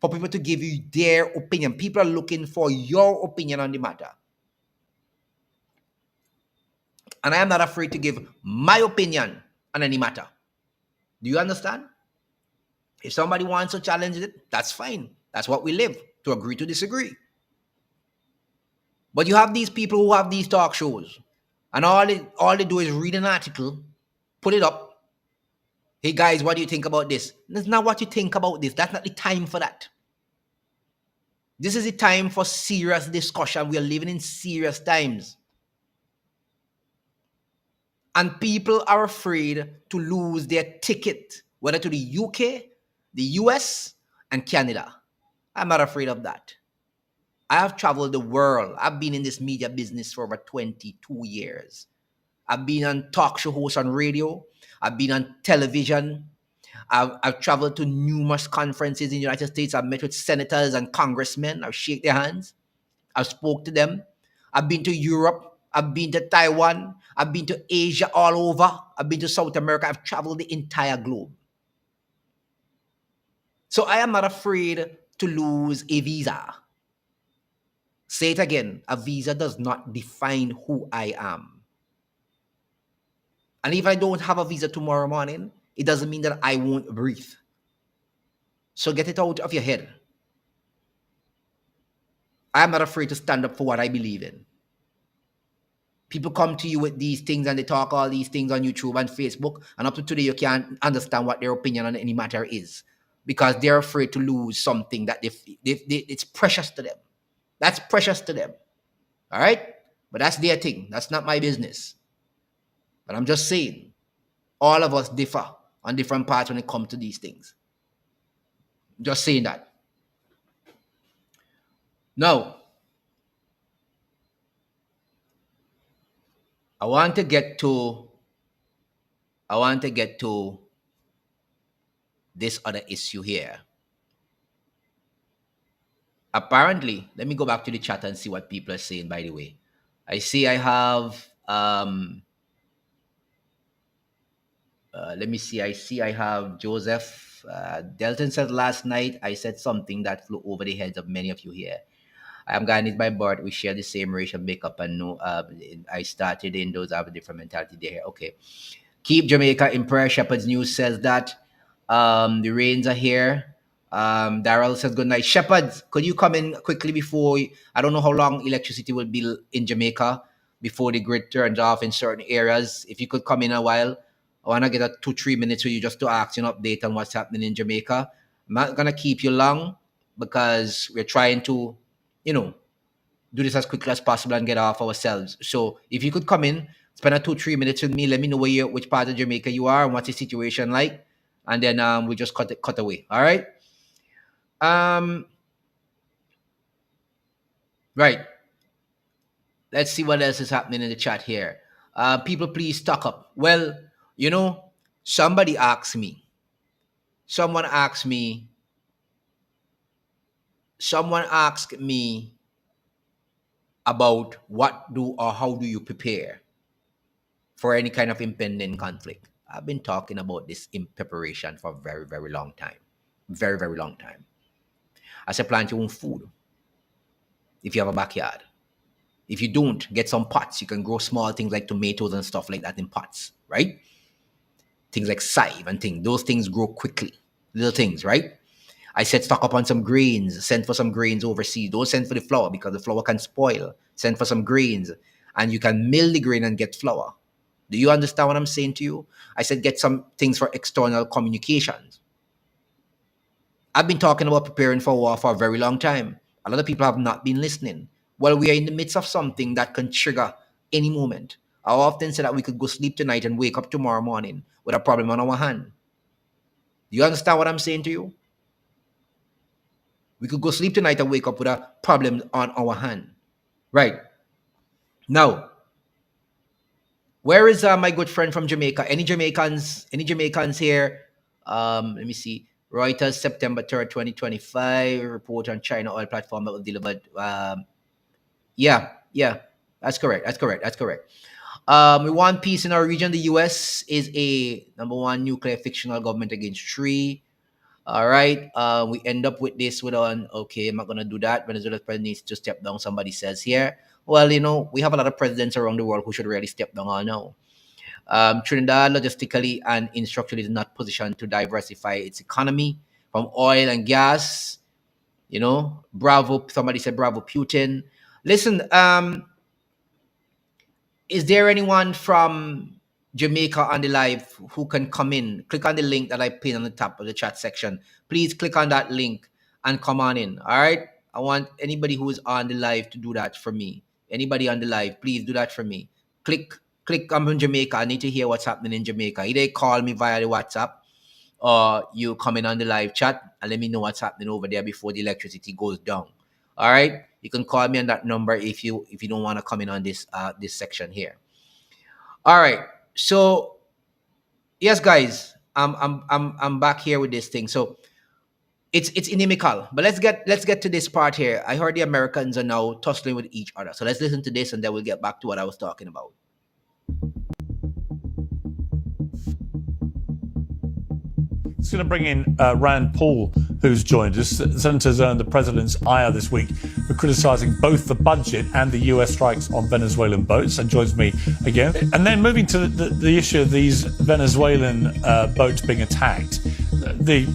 for people to give you their opinion. People are looking for your opinion on the matter. And I am not afraid to give my opinion on any matter. Do you understand? If somebody wants to challenge it, that's fine. That's what we live, to agree to disagree. But you have these people who have these talk shows, and all they do is read an article, put it up. Hey guys, what do you think about this? That's not what you think about this. That's not the time for that. This is the time for serious discussion. We are living in serious times. And people are afraid to lose their ticket, whether to the UK, the US, and Canada. I'm not afraid of that. I have traveled the world. I've been in this media business for over 22 years. I've been on talk show hosts on radio. I've been on television. I've traveled to numerous conferences in the United States. I've met with senators and congressmen. I've shake their hands. I've spoke to them. I've been to Europe. I've been to Taiwan. I've been to Asia all over. I've been to South America. I've traveled the entire globe. So I am not afraid to lose a visa. Say it again. A visa does not define who I am. And if I don't have a visa tomorrow morning, it doesn't mean that I won't breathe. So get it out of your head. I'm not afraid to stand up for what I believe in. People come to you with these things and they talk all these things on YouTube and Facebook, and up to today you can't understand what their opinion on any matter is because they're afraid to lose something that it's precious to them. That's precious to them. All right? But that's their thing. That's not my business. But I'm just saying, all of us differ on different parts when it comes to these things. Just saying that. Now, I want to get to this other issue here. Apparently, let me go back to the chat and see what people are saying, by the way. I see I have let me see. I see I have Joseph. Delton said last night I said something that flew over the heads of many of you here. I'm Guyanese by birth. We share the same racial makeup and no. I started in those have a different mentality there. Okay. Keep Jamaica in prayer. Shepherd's News says that the rains are here. Daryl says good night. Shepherds, could you come in quickly before I don't know how long electricity will be in Jamaica before the grid turns off in certain areas. If you could come in a while, I want to get a 2-3 minutes with you just to ask you an update on what's happening in Jamaica. I'm not gonna keep you long because we're trying to, do this as quickly as possible and get off ourselves. So if you could come in, spend a 2-3 minutes with me, let me know which part of Jamaica you are and what's the situation like, and then we just cut away. All right. Right. Let's see what else is happening in the chat here. People, please stock up. Well, someone asked me about how do you prepare for any kind of impending conflict. I've been talking about this in preparation for a very, very long time. Very, very long time. I said plant your own food if you have a backyard. If you don't, get some pots. You can grow small things like tomatoes and stuff like that in pots, right? Things like save and things. Those things grow quickly. Little things, right? I said stock up on some grains. Send for some grains overseas. Don't send for the flour because the flour can spoil. Send for some grains. And you can mill the grain and get flour. Do you understand what I'm saying to you? I said get some things for external communications. I've been talking about preparing for war for a very long time. A lot of people have not been listening. Well, we are in the midst of something that can trigger any moment. I often say that we could go sleep tonight and wake up tomorrow morning with a problem on our hand. Do you understand what I'm saying to you? We could go sleep tonight and wake up with a problem on our hand. Right. Now, where is my good friend from Jamaica? Any Jamaicans here? Let me see. Reuters, September 3rd, 2025. Report on China oil platform that was delivered. Yeah, that's correct. We want peace in our region. The U.S. is a number one nuclear fictional government against three. All right. We end up with this okay, I'm not going to do that. Venezuela's president needs to step down, somebody says here. Well, we have a lot of presidents around the world who should really step down all now. Trinidad logistically and structurally is not positioned to diversify its economy from oil and gas. Bravo, somebody said bravo Putin. Listen, is there anyone from Jamaica on the live who can come in? Click on the link that I pinned on the top of the chat section. Please click on that link and come on in. All right. I want anybody who is on the live to do that for me. Anybody on the live, please do that for me. Click. I'm in Jamaica. I need to hear what's happening in Jamaica. Either call me via the WhatsApp or you come in on the live chat and let me know what's happening over there before the electricity goes down. All right. You can call me on that number if you don't want to come in on this this section here. All right. So yes, guys, I'm back here with this thing. So it's inimical, but let's get to this part here. I heard the Americans are now tussling with each other. So let's listen to this, and then we'll get back to what I was talking about. It's going to bring in Rand Paul, who's joined us. Senators earned the president's ire this week for criticising both the budget and the US strikes on Venezuelan boats, and joins me again. And then moving to the issue of these Venezuelan boats being attacked. The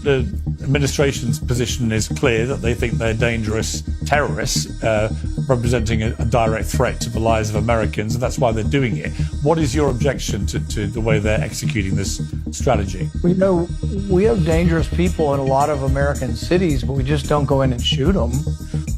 administration's position is clear that they think they're dangerous terrorists, representing a direct threat to the lives of Americans, and that's why they're doing it. What is your objection to the way they're executing this strategy? We know we have dangerous people in a lot of American cities, but we just don't go in and shoot them.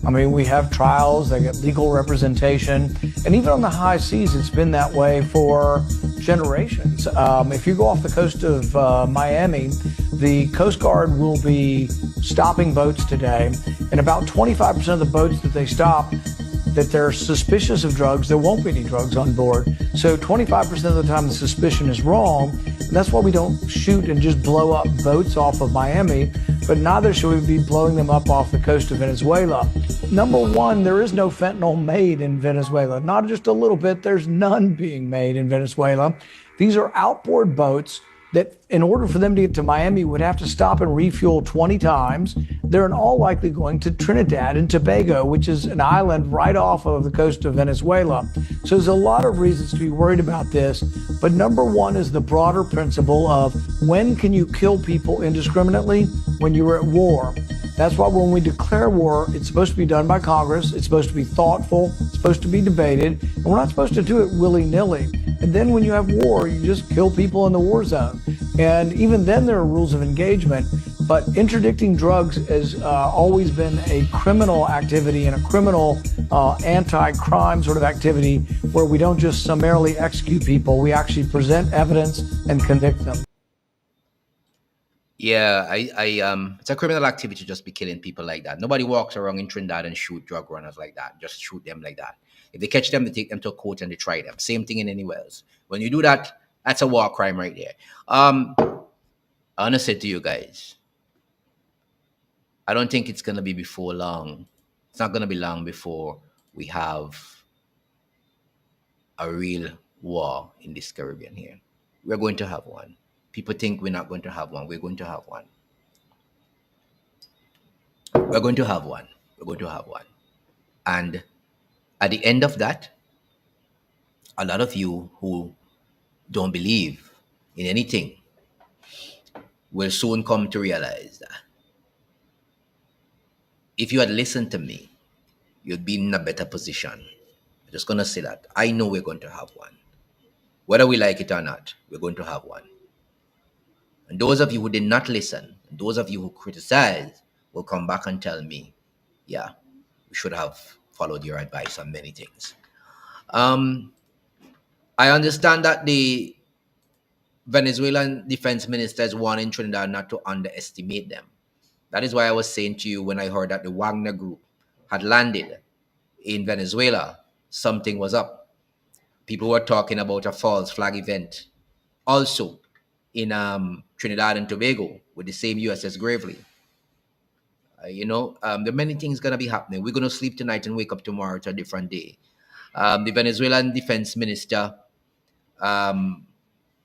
I mean, we have trials, they get legal representation, and even on the high seas, it's been that way for generations. If you go off the coast of Miami, the Coast Guard will be stopping boats today, and about 25% of the boats that they stop, that they're suspicious of drugs, there won't be any drugs on board. So 25% of the time the suspicion is wrong, and that's why we don't shoot and just blow up boats off of Miami, but neither should we be blowing them up off the coast of Venezuela. Number one, there is no fentanyl made in Venezuela. Not just a little bit, there's none being made in Venezuela. These are outboard boats that in order for them to get to Miami would have to stop and refuel 20 times. They're in all likely going to Trinidad and Tobago, which is an island right off of the coast of Venezuela. So there's a lot of reasons to be worried about this. But number one is the broader principle of when can you kill people indiscriminately? When you're at war. That's why when we declare war, it's supposed to be done by Congress. It's supposed to be thoughtful. It's supposed to be debated. And we're not supposed to do it willy-nilly. And then when you have war, you just kill people in the war zone. And even then there are rules of engagement. But interdicting drugs has always been a criminal activity and a criminal anti-crime sort of activity where we don't just summarily execute people. We actually present evidence and convict them. Yeah, it's a criminal activity to just be killing people like that. Nobody walks around in Trinidad and shoot drug runners like that. Just shoot them like that. If they catch them, they take them to a court and they try them. Same thing in anywhere else. When you do that, that's a war crime right there. I want to say to you guys, I don't think it's going to be before long. It's not going to be long before we have a real war in this Caribbean here. We're going to have one. People think we're not going to have one. We're going to have one. We're going to have one. We're going to have one. And at the end of that, a lot of you who don't believe in anything will soon come to realize that if you had listened to me, you'd be in a better position. I'm just going to say that. I know we're going to have one. Whether we like it or not, we're going to have one. And those of you who did not listen, those of you who criticize, will come back and tell me, yeah, we should have followed your advice on many things. I understand that the Venezuelan defense minister is warning Trinidad not to underestimate them. That is why I was saying to you when I heard that the Wagner group had landed in Venezuela, something was up. People were talking about a false flag event also in Trinidad and Tobago with the same USS Gravely. There are many things going to be happening. We're going to sleep tonight and wake up tomorrow to a different day. The Venezuelan defense minister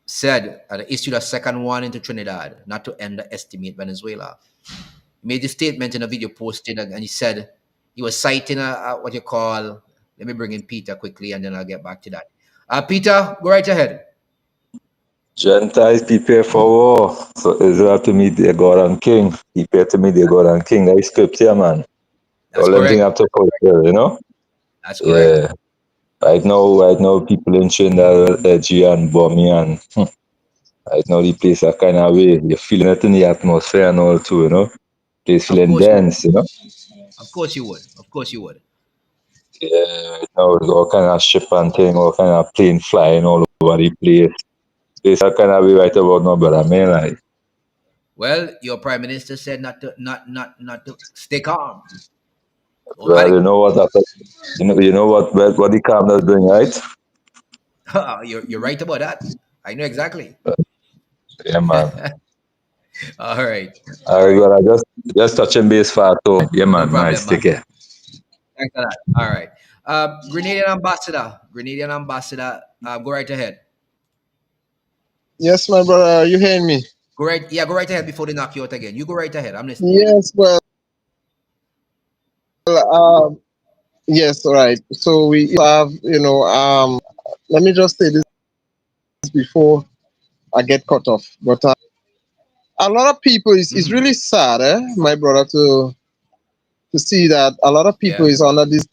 said issued a second warning to Trinidad not to underestimate Venezuela. He made the statement in a video posted, and he said he was citing what you call, let me bring in Peter quickly and then I'll get back to that. Peter, go right ahead. Gentiles prepare for war. So Israel to meet their God and King. Prepare to meet their God and King. That is scripture, man. That's All correct. everything have to fulfill, That's correct. Yeah. Right now, people in Trinidad, edgy and bummy, and right now the place are kind of way. You're feeling it in the atmosphere and all too, Place Of feeling course you would. dense. Of course you would. Of course you would. Yeah, right now there's all kind of ship and thing, all kind of plane flying all over the place. Place are kind of way right about now, but I mean, like, Well, your prime minister said not to stay calm. Don't well, panic. you know what happened? You know what the calmness bring, right? You're right about that. I know exactly. Yeah, man. All right. All All right, right. well, I just touching base for too. Yeah, No man. problem, Nice. man. Take care. Thanks a lot. All right. Grenadian ambassador. Grenadian ambassador. Go right ahead. Yes, my brother, you hearing me? Go right. Yeah, go right ahead before they knock you out again. You go right ahead. I'm listening. Yes, well, yes, all right. So we have, let me just say this before I get cut off. But a lot of people, it's Hmm. really sad, my brother, to see that a lot of people Yeah. is under this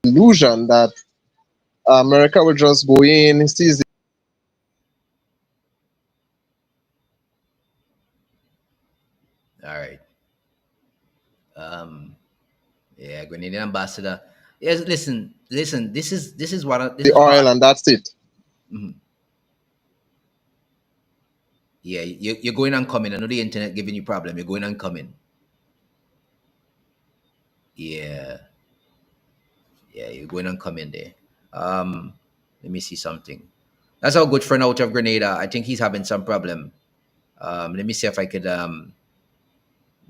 delusion that America will just go in, seize All right. Um. Yeah, Grenadian ambassador. Yes. Listen. This is this the is part. oil, and that's it. Mhm. Yeah, you're going and coming. I know the internet giving you problem. You're going and coming. Yeah. Yeah, you're going and coming there. Um. Let me see something. That's our good friend out of Grenada. I think he's having some problem. Let me see if I could. Let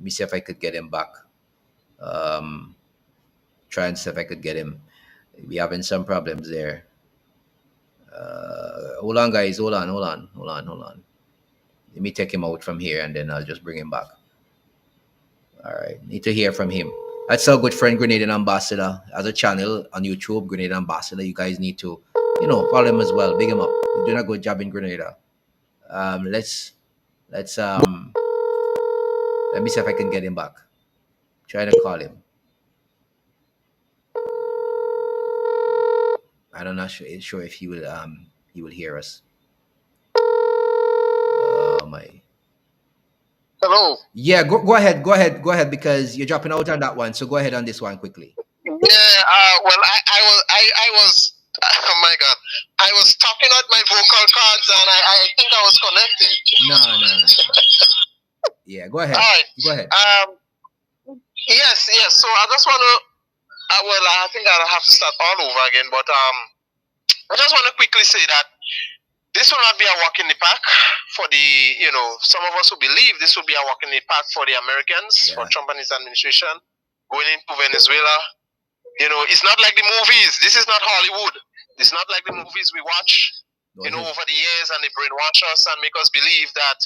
me see if I could get him back. Um. Try and see if I could get him. We having some problems there. Hold on, guys. Hold on. Let me take him out from here and then I'll just bring him back. All right. Need to hear from him. That's our good friend Grenadian Ambassador. As a channel on YouTube, Grenadian Ambassador. You guys need to, follow him as well. Big him up. He's doing a good job in Grenada. Let's let me see if I can get him back. Trying to call him. I'm not sure if he will hear us. Oh my. Hello. Yeah, go ahead because you're dropping out on that one. So go ahead on this one quickly. Yeah. Well, I was. Oh my God. I was talking out my vocal cords, and I think I was connected. No. Yeah, go All ahead. right. Go ahead. Yes. So I just want to. Well, I think I'll have to start all over again. But I just want to quickly say that this will not be a walk in the park for the, some of us who believe this will be a walk in the park for the Americans, for Yeah. Trump and his administration going into Venezuela. It's not like the movies. This is not Hollywood. It's not like the movies we watch, over the years, and they brainwash us and make us believe that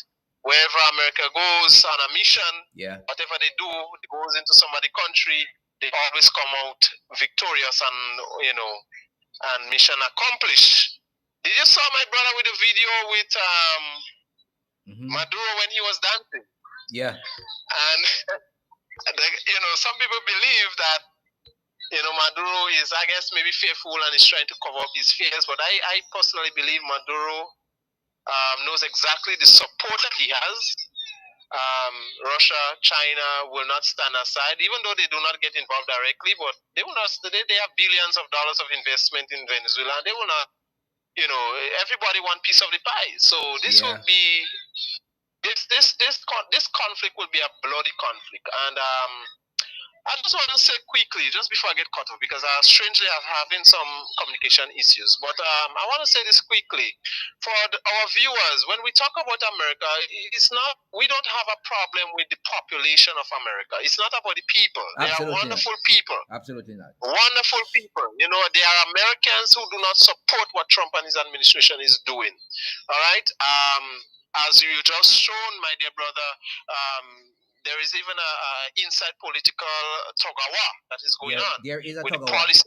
wherever America goes on a mission, Yeah. whatever they do, it goes into some other country, they always come out victorious and mission accomplished. Did you saw my brother with a video with Maduro when he was dancing? Yeah. And some people believe that Maduro is, I guess, maybe fearful and is trying to cover up his fears. But I personally believe Maduro knows exactly the support that he has. Russia, China will not stand aside, even though they do not get involved directly. But they will not. They have billions of dollars of investment in Venezuela. And they will not. Everybody want piece of the pie. So this will be this conflict will be a bloody conflict. And I just want to say quickly, just before I get cut off, because strangely I'm having some communication issues. But I want to say this quickly for our viewers. When we talk about America, it's not. We don't have a problem with the population of America. It's not about the people. They are wonderful people. Absolutely not. Wonderful people. They are Americans who do not support what Trump and his administration is doing. All right. As you just shown, my dear brother, there is even a inside political tug of war that is going on. There is a with tug the of war. policies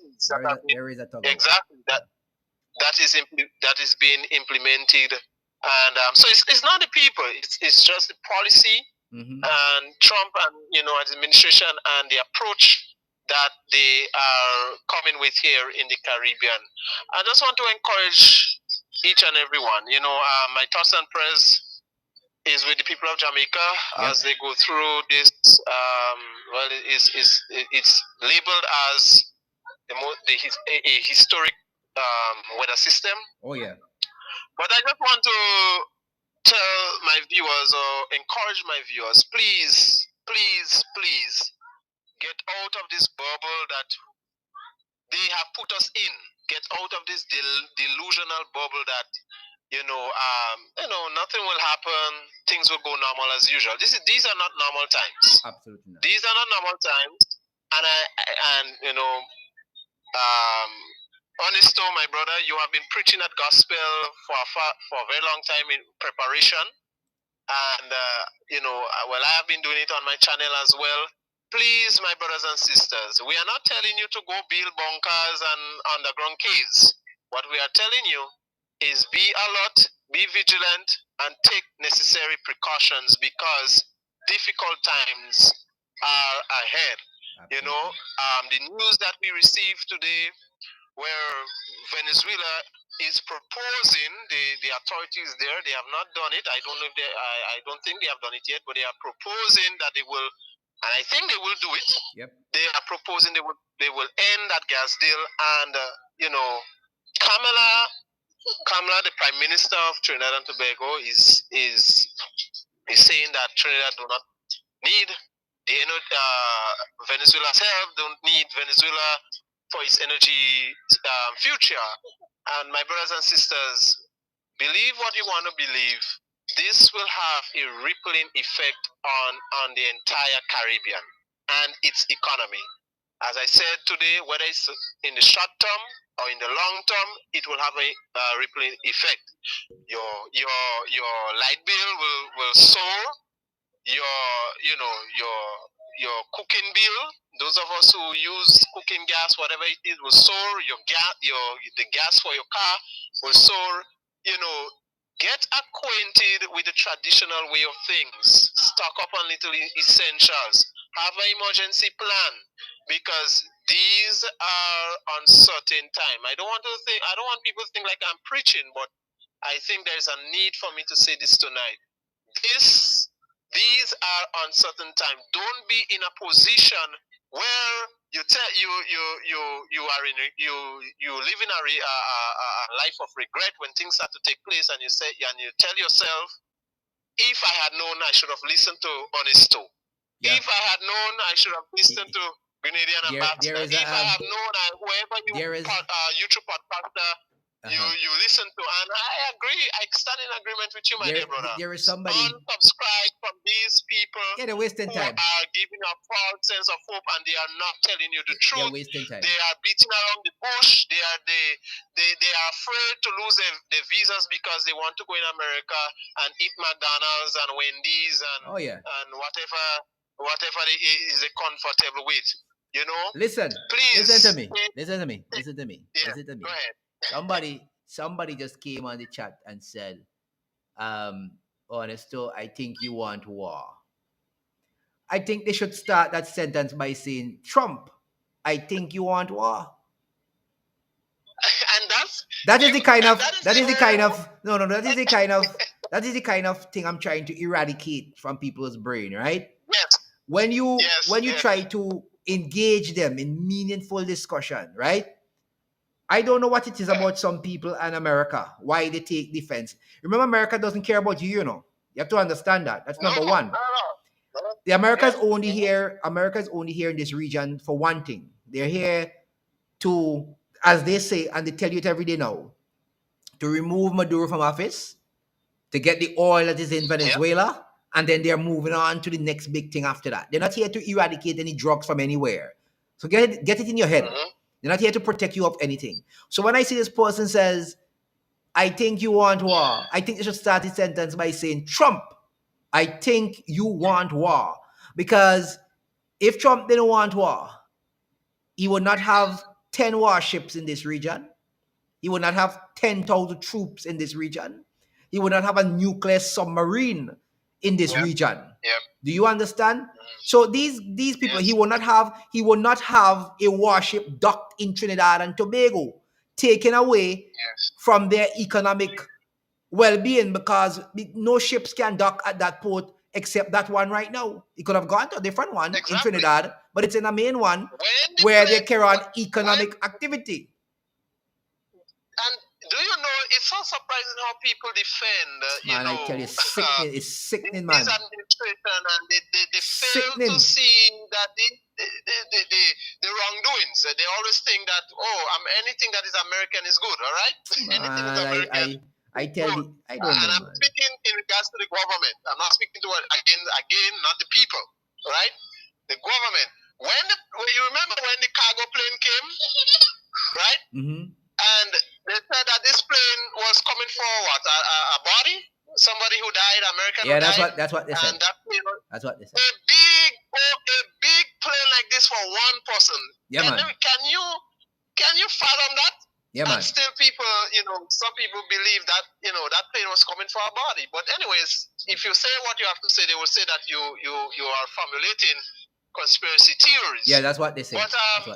There is a tug of war. exactly that is being implemented, and so it's not the people. It's just the policy Mm-hmm. and Trump and his administration and the approach that they are coming with here in the Caribbean. I just want to encourage each and everyone. My thoughts and prayers is with the people of Jamaica as they go through this. It's labeled as a historic weather system. Oh yeah. But I just want to tell my viewers or encourage my viewers, please, please, please get out of this bubble that they have put us in. Get out of this delusional bubble that nothing will happen. Things will go normal as usual. These are not normal times. Absolutely not. These are not normal times. Honesto, my brother, you have been preaching that gospel for a very long time in preparation, and I have been doing it on my channel as well. Please, my brothers and sisters, we are not telling you to go build bunkers and underground caves. What we are telling you is be alert, be vigilant, and take necessary precautions because difficult times are ahead. The news that we received today, where Venezuela is proposing, the authorities there, they have not done it. I don't know if I don't think they have done it yet, but they are proposing that they will, and I think they will do it. Yep. They are proposing they will end that gas deal, and Kamala, the Prime Minister of Trinidad and Tobago, is saying that Trinidad do not need Venezuela's help, don't need Venezuela for its energy future. And my brothers and sisters, believe what you want to believe. This will have a rippling effect on the entire Caribbean and its economy. As I said today, whether it's in the short term or in the long term, it will have a rippling effect. Your light bill will soar. Your cooking bill. Those of us who use cooking gas, whatever it is, will soar. The gas for your car will soar. Get acquainted with the traditional way of things. Stock up on little essentials. Have an emergency plan because these are uncertain time. I don't want people to think like I'm preaching, but I think there's a need for me to say this tonight. These are uncertain times. Don't be in a position where you live in a life of regret when things start to take place, and you tell yourself, if I had known, I should have listened to Honesto. Yeah. If I had known, I should have listened to Grenadian Ambassador. If I had known, whoever YouTube podcaster you listen to, and I agree. I stand in agreement with you, my dear brother. There is somebody unsubscribe from these people they're wasting time. Are giving a false sense of hope, and they are not telling you the truth. They're wasting time. They are beating around the bush. They are afraid to lose their visas because they want to go in America and eat McDonald's and Wendy's and and whatever is they comfortable with. Listen, please listen to me. Listen to me. Yeah, Listen to me. Go ahead. Somebody just came on the chat and said, Honesto, I think you want war. I think they should start that sentence by saying, Trump, I think you want war. And that is the kind of thing I'm trying to eradicate from people's brain, right? Yes. When you try to engage them in meaningful discussion, right? I don't know what it is about some people and America, why they take defense. Remember, America doesn't care about you, You have to understand that. That's number one. No. The America's only here in this region for one thing. They're here to, as they say, and they tell you it every day now, to remove Maduro from office, to get the oil that is in Venezuela, and then they're moving on to the next big thing after that. They're not here to eradicate any drugs from anywhere. So get it in your head. Mm-hmm. They're not here to protect you of anything. So when I see this person says, I think you want war, I think they should start the sentence by saying, Trump, I think you want war. Because if Trump didn't want war, he would not have 10 warships in this region. He would not have 10,000 troops in this region. He would not have a nuclear submarine in this Yep. region. Yep. Do you understand? So these people, Yes. he will not have a warship docked in Trinidad and Tobago, taken away Yes. from their economic well-being, because no ships can dock at that port except that one right now. It could have gone to a different one in Exactly. Trinidad, but it's in a main one When the where they plane- carry on when- economic activity. And do you know, it's so surprising how people defend, Man, I tell you, it's sickening, man. this administration, and they fail Sickening. to see that the wrongdoings. They always think that, anything that is American is good, all right? Anything is Man, American. I tell you, I don't And know, I'm man. speaking in regards to the government. I'm not speaking to again, not the people, right? The government. When you remember when the cargo plane came, right? Mm-hmm. And they said that this plane was coming for what? A body? Somebody who died, American Yeah, who died? that's what they said. And that plane was That's what they said. a big plane like this for one person. Yeah, man. Can you fathom that? Yeah, man. And still people, some people believe that, that plane was coming for a body. But anyways, if you say what you have to say, they will say that you are formulating conspiracy theories. Yeah, that's what they say. But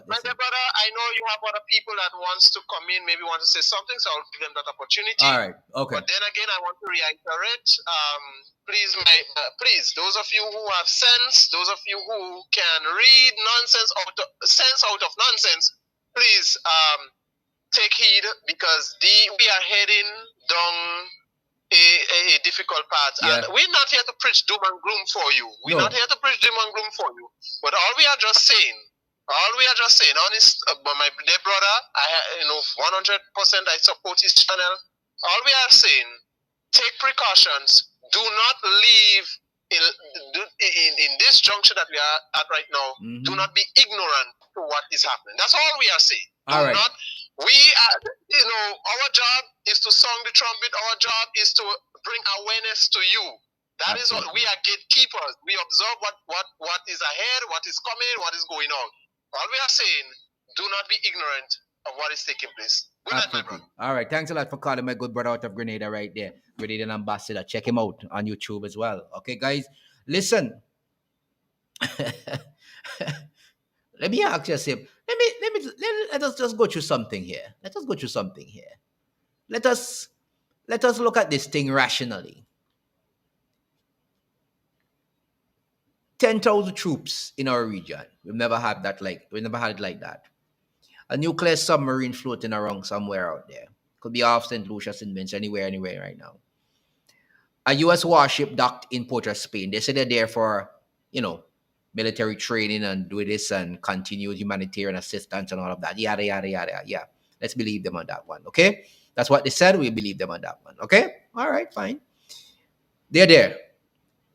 my dear brother, I know you have other people that wants to come in, maybe want to say something, so I'll give them that opportunity. All right. Okay. But then again, I want to reiterate, please, those of you who have sense, those of you who can read sense out of nonsense, please take heed, because we are heading down a difficult path. Yeah. And we're not here to preach doom and gloom for you. We're No. not here to preach doom and gloom for you. But all we are just saying, honest, but my dear brother, 100% I support his channel. All we are saying, take precautions. Do not leave in this juncture that we are at right now. Mhm. Do not be ignorant to what is happening. That's all we are saying. All right. We are, our job is to sound the trumpet. Our job is to bring awareness to you. That is what we are, gatekeepers. We observe what is ahead, what is coming, what is going on. All we are saying, do not be ignorant of what is taking place. Good night, my brother. All right. Thanks a lot for calling my good brother out of Grenada right there. Grenadian ambassador. Check him out on YouTube as well. Okay, guys. Listen. Let me ask you something. Let us just go through something here. Let us look at this thing rationally. 10,000 troops in our region. We've never had it like that. A nuclear submarine floating around somewhere out there. Could be off St. Lucia, St. Vincent, anywhere right now. A U.S. warship docked in Port of Spain. They say they're there for, military training and do this and continued humanitarian assistance and all of that. Yada, yada, yada. Yeah. Let's believe them on that one. Okay? That's what they said. We believe them on that one. Okay? All right, fine. They're there.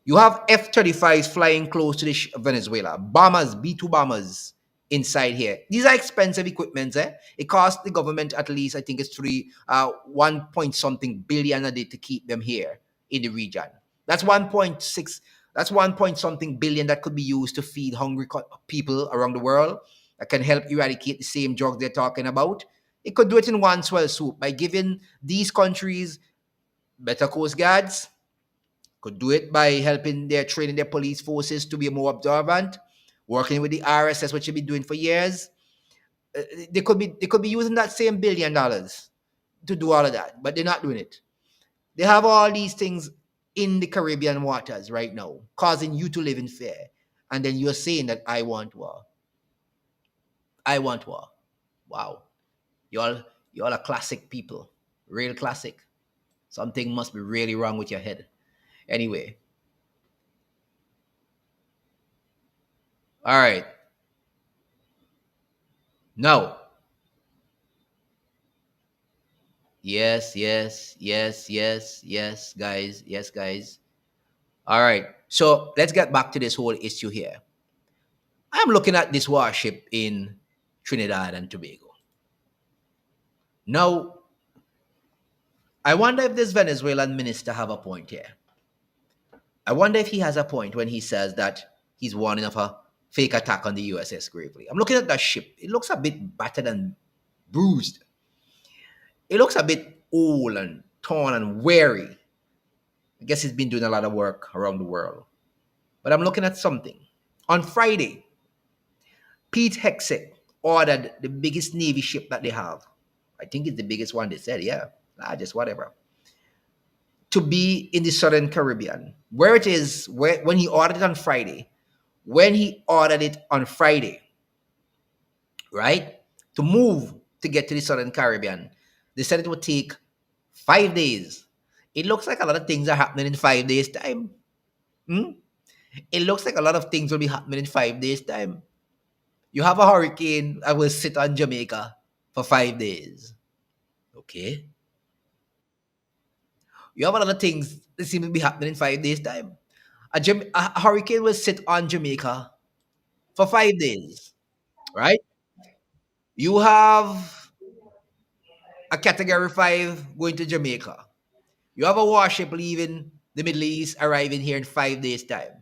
You have F-35s flying close to Venezuela. Bombers, B-2 bombers inside here. These are expensive equipments. It costs the government at least, I think it's 1 point something billion a day to keep them here in the region. That's 1.6. That's 1 point something billion that could be used to feed hungry people around the world. That can help eradicate the same drugs they're talking about. It could do it in one swell swoop by giving these countries better coast guards. Could do it by training their police forces to be more observant, working with the RSS, which they've been doing for years. They could be using that same $1 billion to do all of that, but they're not doing it. They have all these things in the Caribbean waters right now, causing you to live in fear. And then you're saying that I want war. I want war. Wow. Y'all are classic people. Real classic. Something must be really wrong with your head. Anyway. All right. Now. Yes, guys. Yes, guys. All right. So let's get back to this whole issue here. I'm looking at this warship in Trinidad and Tobago. Now, I wonder if this Venezuelan minister have a point here. I wonder if he has a point when he says that he's warning of a fake attack on the USS Gravely. I'm looking at that ship. It looks a bit battered and bruised. It looks a bit old and torn and weary. I guess he's been doing a lot of work around the world. But I'm looking at something. On Friday, Pete Hegseth ordered the biggest Navy ship that they have. I think it's the biggest one they said, yeah, largest, whatever, to be in the Southern Caribbean. Where it is, when he ordered it on Friday, when he ordered it on Friday, right, to move to get to the Southern Caribbean, they said it would take 5 days. It looks like a lot of things are happening in 5 days' time. Hmm? It looks like a lot of things will be happening in 5 days' time. You have a hurricane that will sit on Jamaica for 5 days. Okay. You have a lot of things that seem to be happening in 5 days' time. A hurricane will sit on Jamaica for 5 days, right? You have a category 5 going to Jamaica. You have a warship leaving the Middle East, arriving here in 5 days' time.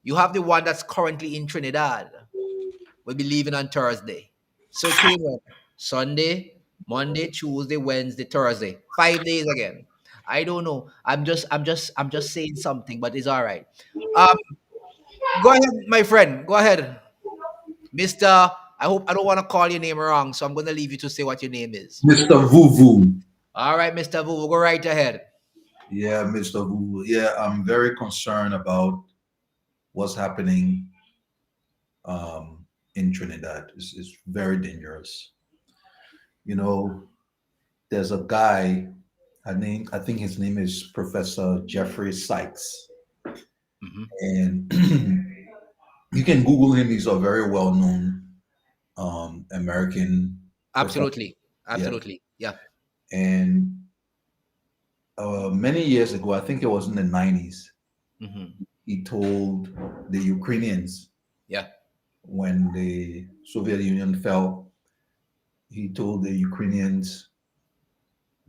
You have the one that's currently in Trinidad, will be leaving on Thursday. So it came on Sunday, Monday, Tuesday, Wednesday, Thursday. 5 days again. I don't know. I'm just saying something, but it's all right. Um, go ahead, my friend. Go ahead, Mister. I hope I don't want to call your name wrong, so I'm gonna leave you to say what your name is. Mr. Vuvu. All right, Mister Vu, we'll go right ahead. Yeah, Mr. Vuvu. Yeah, I'm very concerned about what's happening in Trinidad. It's very dangerous. You know, there's a guy, I think his name is Professor Jeffrey Sykes. Hmm. And you can Google him. He's a very well-known American professor. Absolutely, Yeah. absolutely, yeah. And many years ago, I think it was in the 90s, Hmm. he told the Ukrainians Yeah. when the Soviet Union fell, he told the Ukrainians,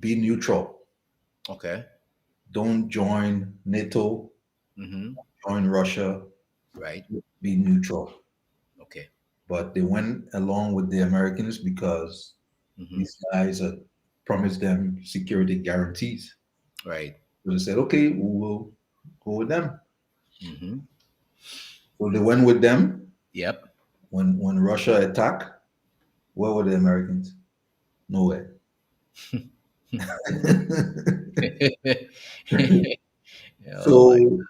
be neutral. Okay. Don't join NATO, Hmm. join Russia, Right. be neutral. Okay. But they went along with the Americans because Hmm. these guys had promised them security guarantees. Right. So they said, okay, we will go with them. Hmm. So they went with them. Yep. When Russia attacked, where were the Americans? Nowhere. Oh my. So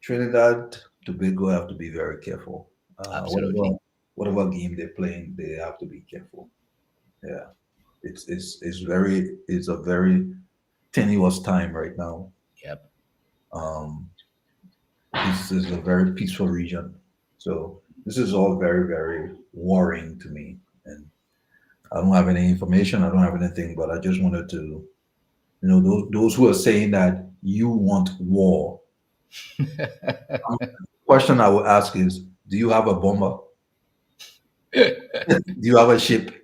Trinidad, Tobago have to be very careful. Absolutely. Whatever game they're playing, they have to be careful. Yeah, it's a very tenuous time right now. Yep. Um, this is a very peaceful region, so this is all very very worrying to me. And I don't have any information. I don't have anything, but I just wanted to, those who are saying that you want war. Question I would ask is, do you have a bomber? Do you have a ship?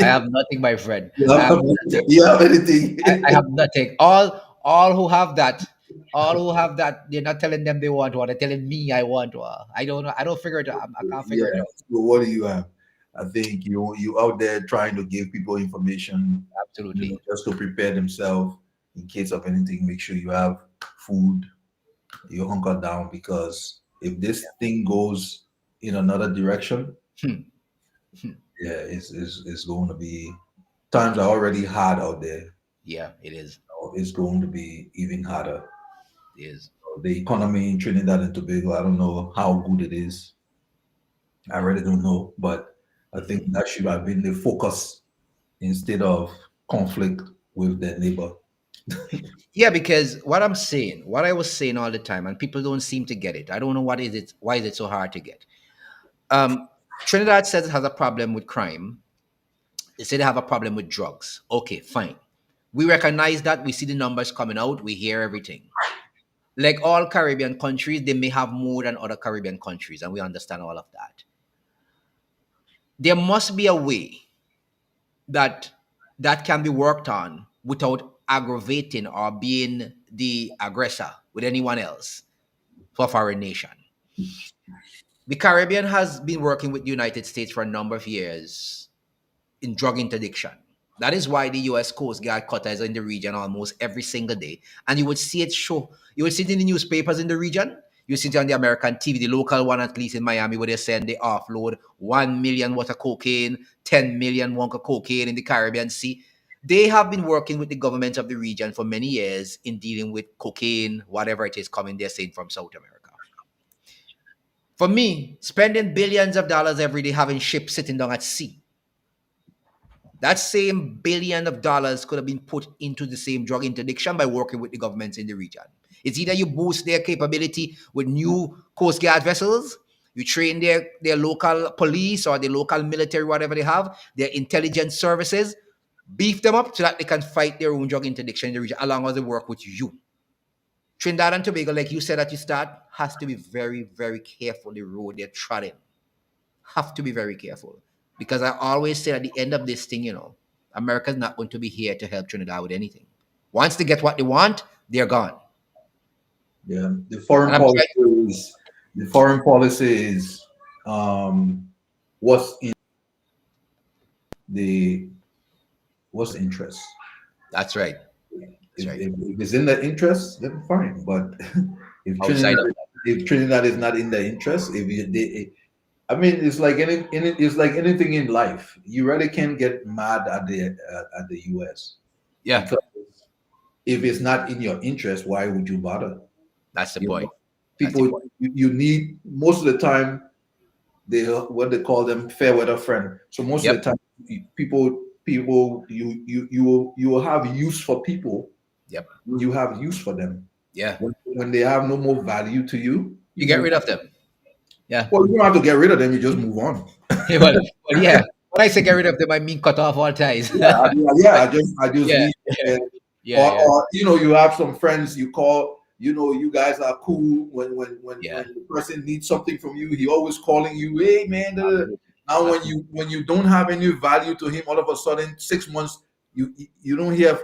I have nothing, my friend. You I have have, nothing. you have anything? I have nothing. All who have that, they're not telling them they want one. They're telling me I want one. I don't know. I don't figure it out. I can't figure it Yeah. out. So what do you have? I think you out there trying to give people information, Absolutely. just to prepare themselves in case of anything. Make sure you have food, you hunker down, because if this thing goes in another direction, Hmm. Hmm. yeah, it's going to be, times are already hard out there. Yeah, it is. It's going to be even harder. It is. The economy in Trinidad and Tobago, I don't know how good it is. I really don't know, but I think that should have been the focus instead of conflict with their neighbor. Yeah, because what I was saying all the time, and people don't seem to get it. I don't know what is it. Why is it so hard to get? Um, Trinidad says it has a problem with crime. They say they have a problem with drugs. Okay, fine. We recognize that. We see the numbers coming out. We hear everything. Like all Caribbean countries, they may have more than other Caribbean countries, and we understand all of that. There must be a way that that can be worked on without aggravating or being the aggressor with anyone else for a foreign nation. The Caribbean has been working with the United States for a number of years in drug interdiction. That is why the U.S. Coast Guard cutters are in the region almost every single day. And you would see it show. You would see it in the newspapers in the region. You see it on the American TV, the local one at least in Miami, where they send they offload 1 million worth of cocaine, 10 million worth of cocaine in the Caribbean Sea. They have been working with the government of the region for many years in dealing with cocaine, whatever it is coming, they're saying, from South America. For me, spending billions of dollars every day having ships sitting down at sea, that same billion of dollars could have been put into the same drug interdiction by working with the governments in the region. It's either you boost their capability with new Coast Guard vessels, you train their local police or the local military, whatever they have, their intelligence services, beef them up so that they can fight their own drug interdiction in the region, along with the work with you. Trinidad and Tobago, like you said at the start, has to be very, very careful the road they're treading. Have to be very careful. Because I always say at the end of this thing, America's not going to be here to help Trinidad with anything. Once they get what they want, they're gone. Yeah, the foreign policy is what's interest. That's right. If it's in the interest, then fine. But if Trinidad is not in the interest, it's like anything in life. You really can't get mad at the U.S. Yeah. Because if it's not in your interest, why would you bother? That's the point. People, you need, most of the time, what they call them fair weather friend. So most of the time, people you will have use for people. Yep. You have use for them. Yeah. When they have no more value to you, you get rid of them. Yeah. Well, you don't have to get rid of them. You just move on. Well, yeah. When I say get rid of them, I mean cut off all ties. I just or you have some friends you call. You guys are cool when the person needs something from you. He always calling you, hey man. Now when you don't have any value to him, all of a sudden 6 months you don't hear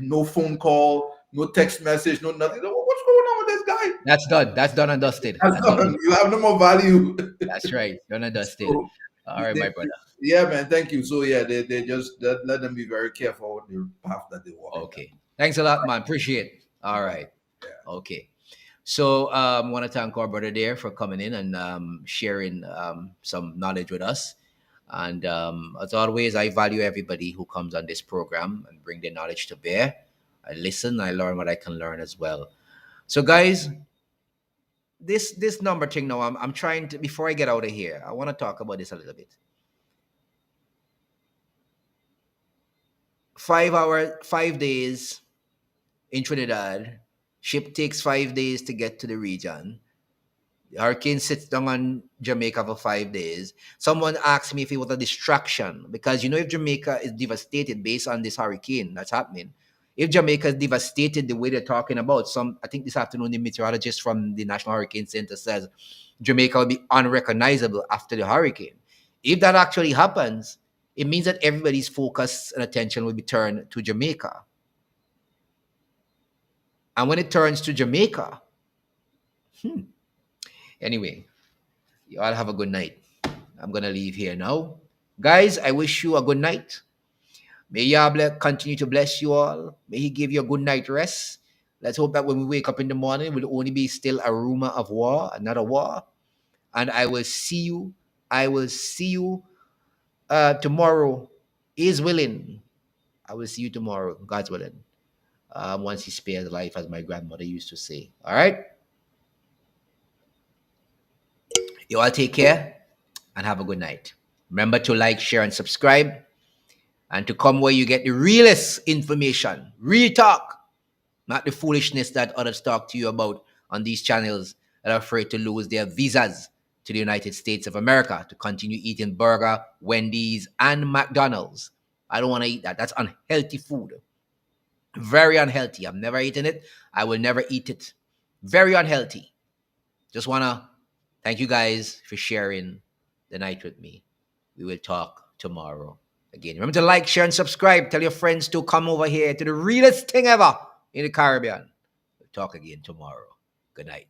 no phone call, no text message, no nothing. What's going on with this guy? That's done. That's done and dusted. That's done. You have no more value. That's right. Done and dusted. So, all right, my brother. Yeah, man. Thank you. So yeah, they just let them be very careful with the path that they walk. Okay. Thanks a lot, man. Appreciate it. All right. Yeah. Okay. So I want to thank our brother there for coming in and sharing some knowledge with us. And as always, I value everybody who comes on this program and bring their knowledge to bear. I listen, I learn what I can learn as well. So guys, this number thing now, I'm trying to, before I get out of here, I want to talk about this a little bit. 5 days in Trinidad. Ship takes 5 days to get to the region. The hurricane sits down on Jamaica for 5 days. Someone asked me if it was a distraction because if Jamaica is devastated based on this hurricane that's happening, if Jamaica is devastated the way they're talking about, I think this afternoon the meteorologist from the National Hurricane Center says Jamaica will be unrecognizable after the hurricane. If that actually happens, it means that everybody's focus and attention will be turned to Jamaica. And when it turns to Jamaica, anyway, you all have a good night. I'm going to leave here now. Guys, I wish you a good night. May Yah continue to bless you all. May He give you a good night rest. Let's hope that when we wake up in the morning, it will only be still a rumor of war, another war. And I will see you tomorrow, is willing. I will see you tomorrow, God's willing. Once He spares life, as my grandmother used to say. All right? You all take care and have a good night. Remember to like, share, and subscribe. And to come where you get the realest information. Real talk. Not the foolishness that others talk to you about on these channels that are afraid to lose their visas to the United States of America to continue eating burger, Wendy's, and McDonald's. I don't want to eat that. That's unhealthy food. Very unhealthy. I've never eaten it. I will never eat it. Very unhealthy. Just want to thank you guys for sharing the night with me. We will talk tomorrow again. Remember to like, share, and subscribe. Tell your friends to come over here to the realest thing ever in the Caribbean. We'll talk again tomorrow. Good night.